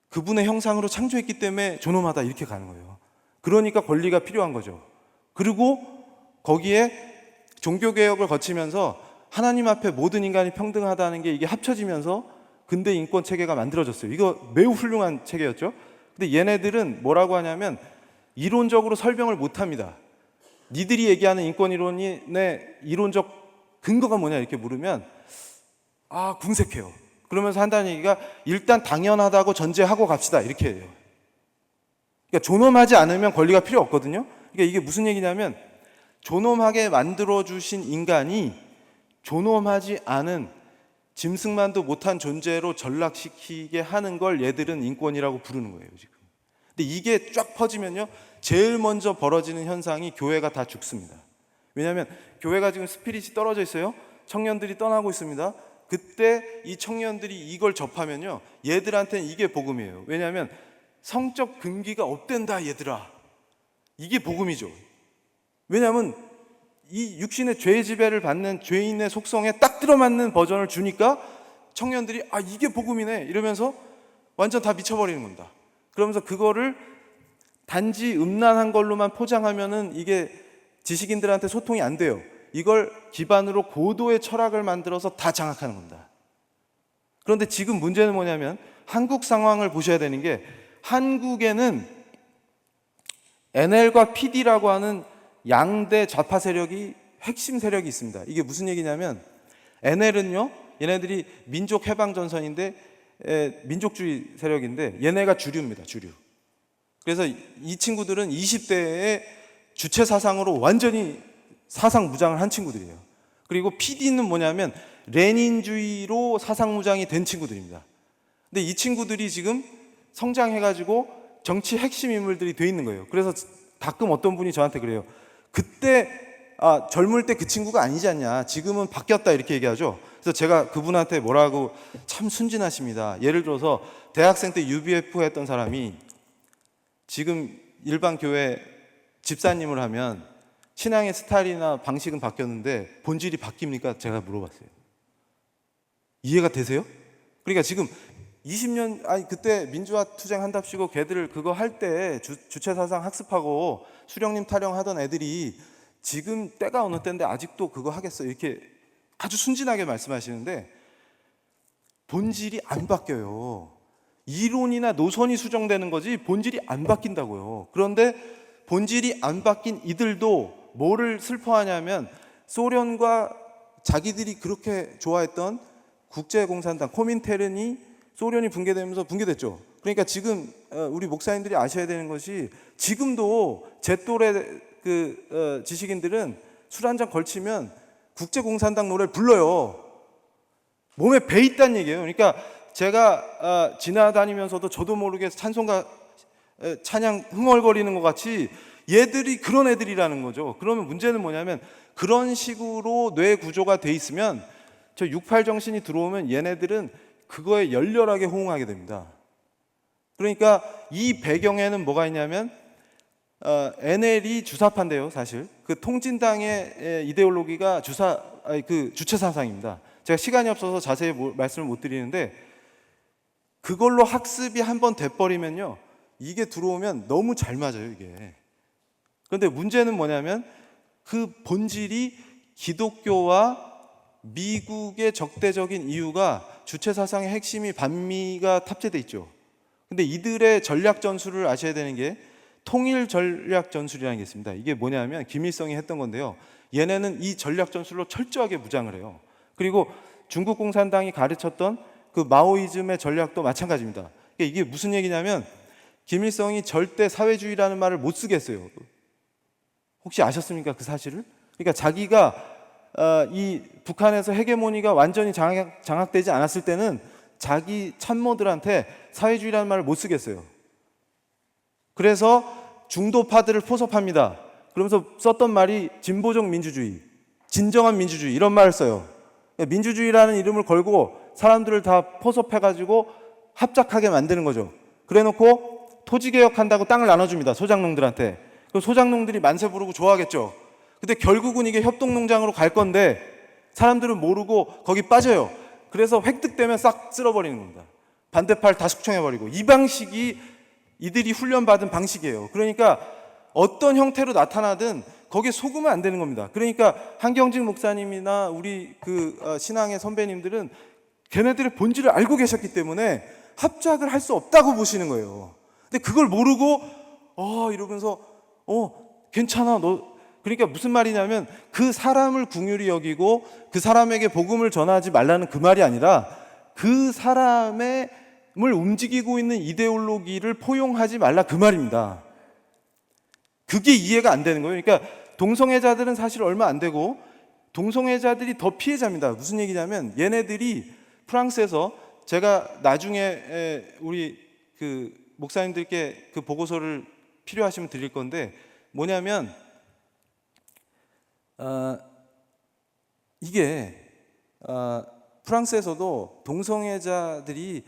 그분의 형상으로 창조했기 때문에 존엄하다 이렇게 가는 거예요. 그러니까 권리가 필요한 거죠. 그리고 거기에 종교개혁을 거치면서 하나님 앞에 모든 인간이 평등하다는 게 이게 합쳐지면서 근대 인권 체계가 만들어졌어요. 이거 매우 훌륭한 체계였죠. 근데 얘네들은 뭐라고 하냐면 이론적으로 설명을 못합니다. 니들이 얘기하는 인권 이론의 이론적 근거가 뭐냐 이렇게 물으면 궁색해요. 그러면서 한다는 얘기가 일단 당연하다고 전제하고 갑시다 이렇게 해요. 그러니까 존엄하지 않으면 권리가 필요 없거든요. 그러니까 이게 무슨 얘기냐면 존엄하게 만들어주신 인간이 존엄하지 않은 짐승만도 못한 존재로 전락시키게 하는 걸 얘들은 인권이라고 부르는 거예요 지금. 근데 이게 쫙 퍼지면요, 제일 먼저 벌어지는 현상이 교회가 다 죽습니다. 왜냐하면 교회가 지금 스피릿이 떨어져 있어요. 청년들이 떠나고 있습니다. 그때 이 청년들이 이걸 접하면요, 얘들한테는 이게 복음이에요. 왜냐하면 성적 근기가 업된다 얘들아, 이게 복음이죠. 왜냐하면 이 육신의 죄의 지배를 받는 죄인의 속성에 딱 들어맞는 버전을 주니까 청년들이 이게 복음이네 이러면서 완전 다 미쳐버리는 겁니다. 그러면서 그거를 단지 음란한 걸로만 포장하면은 이게 지식인들한테 소통이 안 돼요. 이걸 기반으로 고도의 철학을 만들어서 다 장악하는 겁니다. 그런데 지금 문제는 뭐냐면 한국 상황을 보셔야 되는 게, 한국에는 NL과 PD라고 하는 양대 좌파 세력이, 핵심 세력이 있습니다. 이게 무슨 얘기냐면 NL은요, 얘네들이 민족해방전선인데 민족주의 세력인데 얘네가 주류입니다. 주류. 그래서 이 친구들은 20대에 주체 사상으로 완전히 사상 무장을 한 친구들이에요. 그리고 PD는 뭐냐면 레닌주의로 사상 무장이 된 친구들입니다. 근데 이 친구들이 지금 성장해가지고 정치 핵심 인물들이 돼 있는 거예요. 그래서 가끔 어떤 분이 저한테 그래요. 그때 젊을 때 그 친구가 아니지 않냐, 지금은 바뀌었다, 이렇게 얘기하죠. 그래서 제가 그분한테 뭐라고, 참 순진하십니다. 예를 들어서 대학생 때 UBF 했던 사람이 지금 일반 교회 집사님을 하면 신앙의 스타일이나 방식은 바뀌었는데 본질이 바뀝니까? 제가 물어봤어요. 이해가 되세요? 그러니까 지금 20년, 그때 민주화 투쟁 한답시고 걔들 그거 할 때 주체 사상 학습하고 수령님 타령하던 애들이 지금 때가 어느 때인데 아직도 그거 하겠어요? 이렇게 아주 순진하게 말씀하시는데 본질이 안 바뀌어요. 이론이나 노선이 수정되는 거지 본질이 안 바뀐다고요. 그런데 본질이 안 바뀐 이들도 뭐를 슬퍼하냐면 소련과 자기들이 그렇게 좋아했던 국제공산당 코민테른이 소련이 붕괴되면서 붕괴됐죠. 그러니까 지금 우리 목사님들이 아셔야 되는 것이, 지금도 제 또래 지식인들은 술 한잔 걸치면 국제공산당 노래를 불러요. 몸에 배 있다는 얘기예요. 그러니까 제가 지나다니면서도 저도 모르게 찬송가 찬양 흥얼거리는 것 같이 얘들이 그런 애들이라는 거죠. 그러면 문제는 뭐냐면 그런 식으로 뇌 구조가 돼 있으면 저 68 정신이 들어오면 얘네들은 그거에 열렬하게 호응하게 됩니다. 그러니까 이 배경에는 뭐가 있냐면 NL이 주사파인데요, 사실 그 통진당의 이데올로기가 주체 사상입니다. 제가 시간이 없어서 자세히 말씀을 못 드리는데 그걸로 학습이 한번 돼버리면요, 이게 들어오면 너무 잘 맞아요, 이게. 그런데 문제는 뭐냐면 그 본질이 기독교와 미국의 적대적인 이유가 주체 사상의 핵심이 반미가 탑재돼 있죠. 근데 이들의 전략 전술을 아셔야 되는 게 통일 전략 전술이라는 게 있습니다. 이게 뭐냐면 김일성이 했던 건데요. 얘네는 이 전략 전술로 철저하게 무장을 해요. 그리고 중국 공산당이 가르쳤던 그 마오이즘의 전략도 마찬가지입니다. 이게 무슨 얘기냐면 김일성이 절대 사회주의라는 말을 못 쓰게 했어요. 혹시 아셨습니까? 그 사실을? 그러니까 자기가 이 북한에서 헤게모니가 완전히 장악되지 않았을 때는 자기 참모들한테 사회주의라는 말을 못 쓰겠어요. 그래서 중도파들을 포섭합니다. 그러면서 썼던 말이 진보적 민주주의, 진정한 민주주의, 이런 말을 써요. 민주주의라는 이름을 걸고 사람들을 다 포섭해가지고 합작하게 만드는 거죠. 그래놓고 토지개혁한다고 땅을 나눠줍니다, 소작농들한테. 그럼 소작농들이 만세 부르고 좋아하겠죠. 근데 결국은 이게 협동농장으로 갈 건데 사람들은 모르고 거기 빠져요. 그래서 획득되면 싹 쓸어버리는 겁니다. 반대팔 다 숙청해버리고. 이 방식이 이들이 훈련받은 방식이에요. 그러니까 어떤 형태로 나타나든 거기에 속으면 안 되는 겁니다. 그러니까 한경직 목사님이나 우리 신앙의 선배님들은 걔네들의 본질을 알고 계셨기 때문에 합작을 할 수 없다고 보시는 거예요. 근데 그걸 모르고 이러면서 괜찮아 너. 그러니까 무슨 말이냐면 그 사람을 긍휼히 여기고 그 사람에게 복음을 전하지 말라는 그 말이 아니라 그 사람을 움직이고 있는 이데올로기를 포용하지 말라, 그 말입니다. 그게 이해가 안 되는 거예요. 그러니까 동성애자들은 사실 얼마 안 되고 동성애자들이 더 피해자입니다. 무슨 얘기냐면 얘네들이 프랑스에서, 제가 나중에 우리 목사님들께 그 보고서를 필요하시면 드릴 건데, 뭐냐면 이게 프랑스에서도 동성애자들이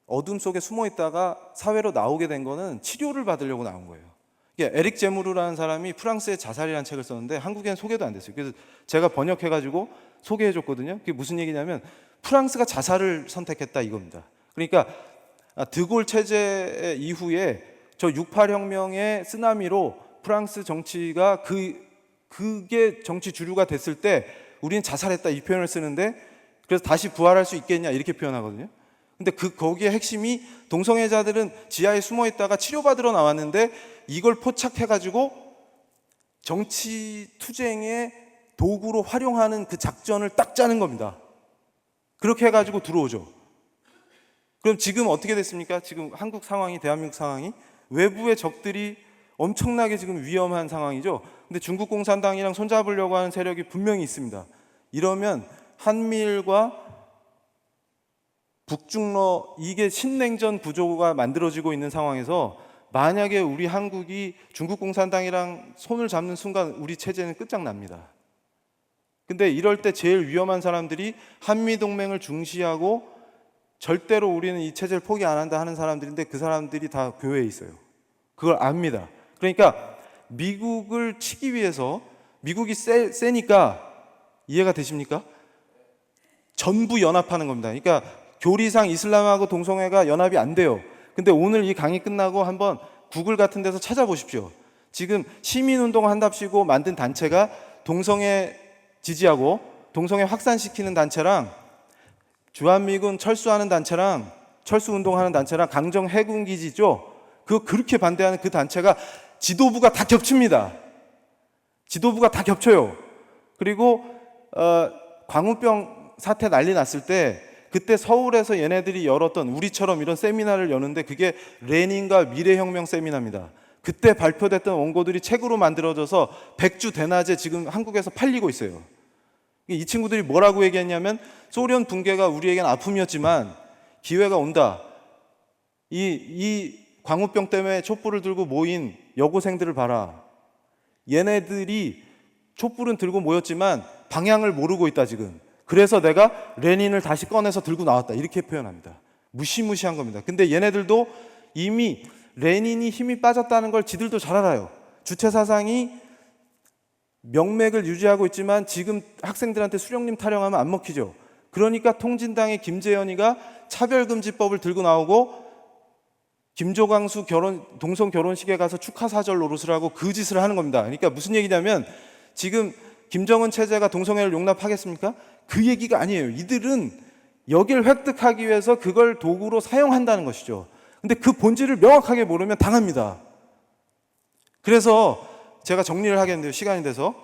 어둠 속에 숨어 있다가 사회로 나오게 된 거는 치료를 받으려고 나온 거예요. 에릭 제무르라는 사람이 프랑스의 자살이라는 책을 썼는데 한국에는 소개도 안 됐어요. 그래서 제가 번역해가지고 소개해줬거든요. 그게 무슨 얘기냐면 프랑스가 자살을 선택했다, 이겁니다. 그러니까 드골 체제 이후에 저 68 혁명의 쓰나미로 프랑스 정치가 그게 정치 주류가 됐을 때 우리는 자살했다, 이 표현을 쓰는데, 그래서 다시 부활할 수 있겠냐 이렇게 표현하거든요. 근데 거기에 핵심이 동성애자들은 지하에 숨어 있다가 치료받으러 나왔는데 이걸 포착해가지고 정치 투쟁의 도구로 활용하는 그 작전을 딱 짜는 겁니다. 그렇게 해가지고 들어오죠. 그럼 지금 어떻게 됐습니까? 지금 한국 상황이, 대한민국 상황이 외부의 적들이 엄청나게 지금 위험한 상황이죠. 근데 중국 공산당이랑 손잡으려고 하는 세력이 분명히 있습니다. 이러면 한미일과 북중러 이게 신냉전 구조가 만들어지고 있는 상황에서 만약에 우리 한국이 중국 공산당이랑 손을 잡는 순간 우리 체제는 끝장납니다. 근데 이럴 때 제일 위험한 사람들이 한미동맹을 중시하고 절대로 우리는 이 체제를 포기 안 한다 하는 사람들인데 그 사람들이 다 교회에 있어요. 그걸 압니다. 그러니까 미국을 치기 위해서 미국이 세니까 이해가 되십니까? 전부 연합하는 겁니다. 그러니까 교리상 이슬람하고 동성애가 연합이 안 돼요. 근데 오늘 이 강의 끝나고 한번 구글 같은 데서 찾아보십시오. 지금 시민운동 한답시고 만든 단체가 동성애 지지하고 동성애 확산시키는 단체랑 주한미군 철수하는 단체랑 철수운동하는 단체랑 강정 해군기지죠. 그거 그렇게 반대하는 그 단체가 지도부가 다 겹칩니다. 지도부가 다 겹쳐요. 그리고 광우병 사태 난리 났을 때 그때 서울에서 얘네들이 열었던 우리처럼 이런 세미나를 여는데 그게 레닌과 미래혁명 세미나입니다. 그때 발표됐던 원고들이 책으로 만들어져서 백주 대낮에 지금 한국에서 팔리고 있어요. 이 친구들이 뭐라고 얘기했냐면 소련 붕괴가 우리에겐 아픔이었지만 기회가 온다. 이 광우병 때문에 촛불을 들고 모인 여고생들을 봐라. 얘네들이 촛불은 들고 모였지만 방향을 모르고 있다 지금. 그래서 내가 레닌을 다시 꺼내서 들고 나왔다. 이렇게 표현합니다. 무시무시한 겁니다. 근데 얘네들도 이미 레닌이 힘이 빠졌다는 걸 지들도 잘 알아요. 주체사상이 명맥을 유지하고 있지만 지금 학생들한테 수령님 타령하면 안 먹히죠. 그러니까 통진당의 김재현이가 차별금지법을 들고 나오고 김조광수 동성 결혼식에 가서 축하사절 노릇을 하고 그 짓을 하는 겁니다. 그러니까 무슨 얘기냐면 지금 김정은 체제가 동성애를 용납하겠습니까? 그 얘기가 아니에요. 이들은 여길 획득하기 위해서 그걸 도구로 사용한다는 것이죠. 근데 그 본질을 명확하게 모르면 당합니다. 그래서 제가 정리를 하겠는데요. 시간이 돼서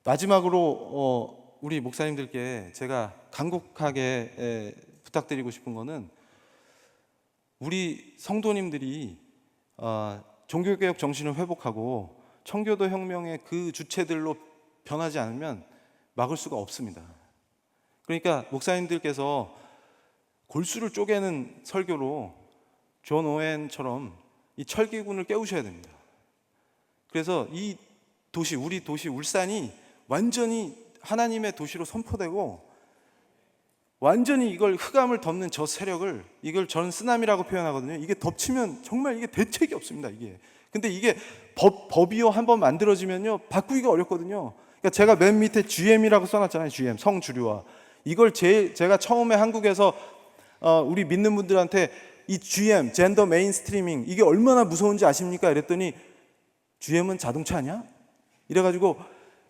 마지막으로 우리 목사님들께 제가 간곡하게 부탁드리고 싶은 거는 우리 성도님들이 종교개혁 정신을 회복하고 청교도 혁명의 그 주체들로 변하지 않으면 막을 수가 없습니다. 그러니까 목사님들께서 골수를 쪼개는 설교로 존 오웬처럼 이 철기군을 깨우셔야 됩니다. 그래서 이 도시, 우리 도시 울산이 완전히 하나님의 도시로 선포되고 완전히 이걸 흑암을 덮는 저 세력을 이걸 저는 쓰나미라고 표현하거든요. 이게 덮치면 정말 이게 대책이 없습니다. 이게. 근데 이게 법이요 한번 만들어지면요 바꾸기가 어렵거든요. 그러니까 제가 맨 밑에 GM이라고 써놨잖아요. GM 성주류화. 이걸 제가 처음에 한국에서 우리 믿는 분들한테 이 GM 젠더 메인스트리밍 이게 얼마나 무서운지 아십니까? 이랬더니 GM은 자동차 아니야? 이래가지고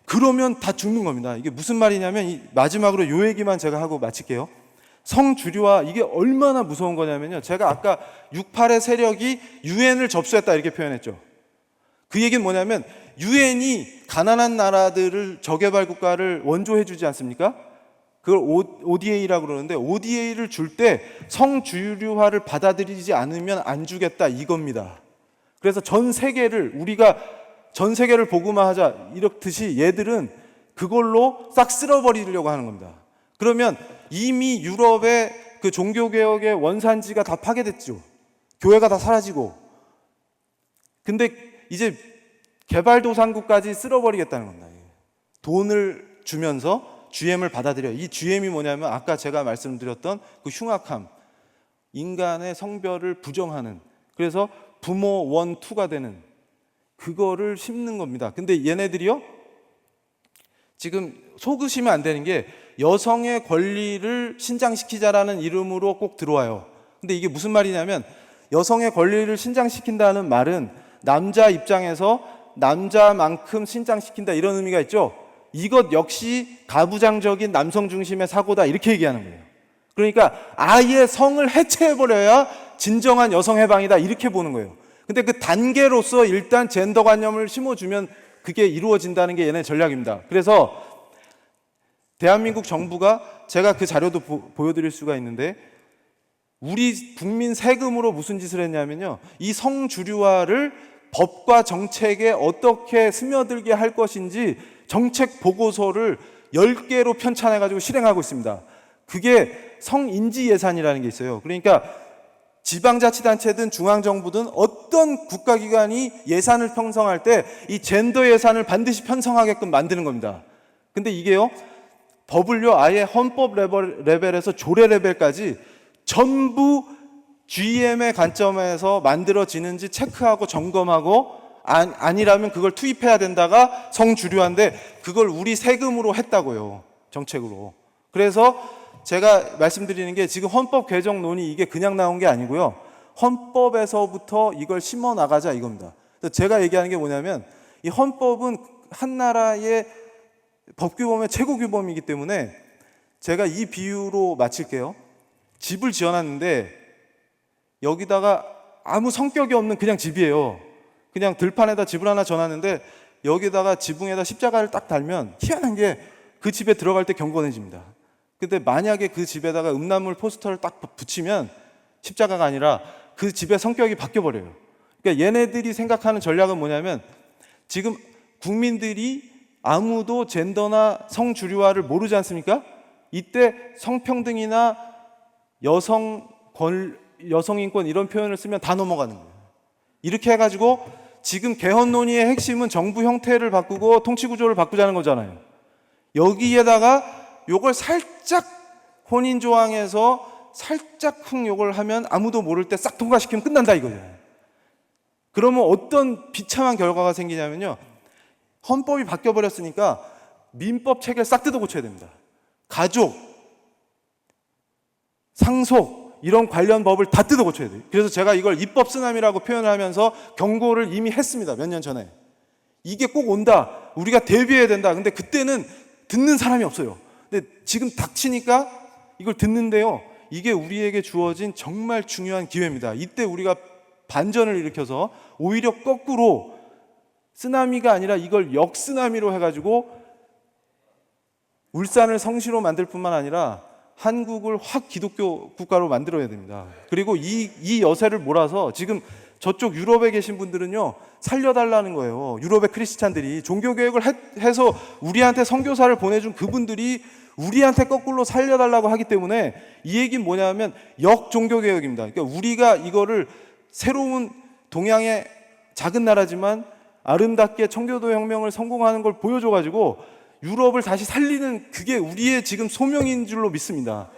그러면 다 죽는 겁니다. 이게 무슨 말이냐면 마지막으로 요 얘기만 제가 하고 마칠게요. 성주류화 이게 얼마나 무서운 거냐면요. 제가 아까 68의 세력이 유엔을 접수했다 이렇게 표현했죠. 그 얘기는 뭐냐면 유엔이 가난한 나라들을 저개발 국가를 원조해 주지 않습니까? 그걸 ODA라고 그러는데 ODA를 줄 때 성주류화를 받아들이지 않으면 안 주겠다 이겁니다. 그래서 전 세계를 우리가 전 세계를 복음화하자 이렇듯이 얘들은 그걸로 싹 쓸어버리려고 하는 겁니다. 그러면 이미 유럽의 그 종교개혁의 원산지가 다 파괴됐죠. 교회가 다 사라지고. 근데 이제 개발도상국까지 쓸어버리겠다는 겁니다. 돈을 주면서 GM을 받아들여요. 이 GM이 뭐냐면 아까 제가 말씀드렸던 그 흉악함, 인간의 성별을 부정하는, 그래서 부모 원, 투가 되는 그거를 심는 겁니다. 근데 얘네들이요 지금 속으시면 안 되는 게 여성의 권리를 신장시키자라는 이름으로 꼭 들어와요. 근데 이게 무슨 말이냐면 여성의 권리를 신장시킨다는 말은 남자 입장에서 남자만큼 신장시킨다 이런 의미가 있죠. 이것 역시 가부장적인 남성 중심의 사고다 이렇게 얘기하는 거예요. 그러니까 아예 성을 해체해버려야 진정한 여성 해방이다 이렇게 보는 거예요. 근데 그 단계로서 일단 젠더관념을 심어주면 그게 이루어진다는 게 얘네 전략입니다. 그래서 대한민국 정부가 제가 그 자료도 보여드릴 수가 있는데 우리 국민 세금으로 무슨 짓을 했냐면요, 이 성주류화를 법과 정책에 어떻게 스며들게 할 것인지 정책 보고서를 10개로 편찬해가지고 실행하고 있습니다. 그게 성인지 예산이라는 게 있어요. 그러니까 지방자치단체든 중앙정부든 어떤 국가기관이 예산을 편성할 때 이 젠더 예산을 반드시 편성하게끔 만드는 겁니다. 근데 이게요, 법을요 아예 헌법 레벨에서 조례 레벨까지 전부 GM의 관점에서 만들어지는지 체크하고 점검하고 아니라면 그걸 투입해야 된다가 성주류화인데, 그걸 우리 세금으로 했다고요, 정책으로. 그래서 제가 말씀드리는 게, 지금 헌법 개정 논의 이게 그냥 나온 게 아니고요, 헌법에서부터 이걸 심어 나가자 이겁니다. 제가 얘기하는 게 뭐냐면, 이 헌법은 한 나라의 법규범의 최고 규범이기 때문에 제가 이 비유로 마칠게요. 집을 지어놨는데 여기다가 아무 성격이 없는 그냥 집이에요. 그냥 들판에다 집을 하나 져놨는데 여기다가 지붕에다 십자가를 딱 달면 희한한 게 그 집에 들어갈 때 경건해집니다. 근데 만약에 그 집에다가 음란물 포스터를 딱 붙이면 십자가가 아니라 그 집의 성격이 바뀌어버려요. 그러니까 얘네들이 생각하는 전략은 뭐냐면, 지금 국민들이 아무도 젠더나 성주류화를 모르지 않습니까? 이때 성평등이나 여성인권 이런 표현을 쓰면 다 넘어가는 거예요. 이렇게 해가지고 지금 개헌 논의의 핵심은 정부 형태를 바꾸고 통치구조를 바꾸자는 거잖아요. 여기에다가 요걸 살짝 혼인조항에서 살짝 요걸 하면 아무도 모를 때 싹 통과시키면 끝난다 이거예요. 그러면 어떤 비참한 결과가 생기냐면요, 헌법이 바뀌어버렸으니까 민법 체계를 싹 뜯어 고쳐야 됩니다. 가족, 상속 이런 관련 법을 다 뜯어 고쳐야 돼요. 그래서 제가 이걸 입법 쓰나미라고 표현을 하면서 경고를 이미 했습니다. 몇 년 전에. 이게 꼭 온다, 우리가 대비해야 된다. 근데 그때는 듣는 사람이 없어요. 근데 지금 닥치니까 이걸 듣는데요, 이게 우리에게 주어진 정말 중요한 기회입니다. 이때 우리가 반전을 일으켜서 오히려 거꾸로 쓰나미가 아니라 이걸 역쓰나미로 해가지고 울산을 성시로 만들 뿐만 아니라 한국을 확 기독교 국가로 만들어야 됩니다. 그리고 이 여세를 몰아서 지금 저쪽 유럽에 계신 분들은요, 살려달라는 거예요. 유럽의 크리스찬들이 종교개혁을 해서 우리한테 선교사를 보내준 그분들이 우리한테 거꾸로 살려달라고 하기 때문에, 이 얘기는 뭐냐면 역종교개혁입니다. 그러니까 우리가 이거를 새로운 동양의 작은 나라지만 아름답게 청교도 혁명을 성공하는 걸 보여줘가지고 유럽을 다시 살리는, 그게 우리의 지금 소명인 줄로 믿습니다.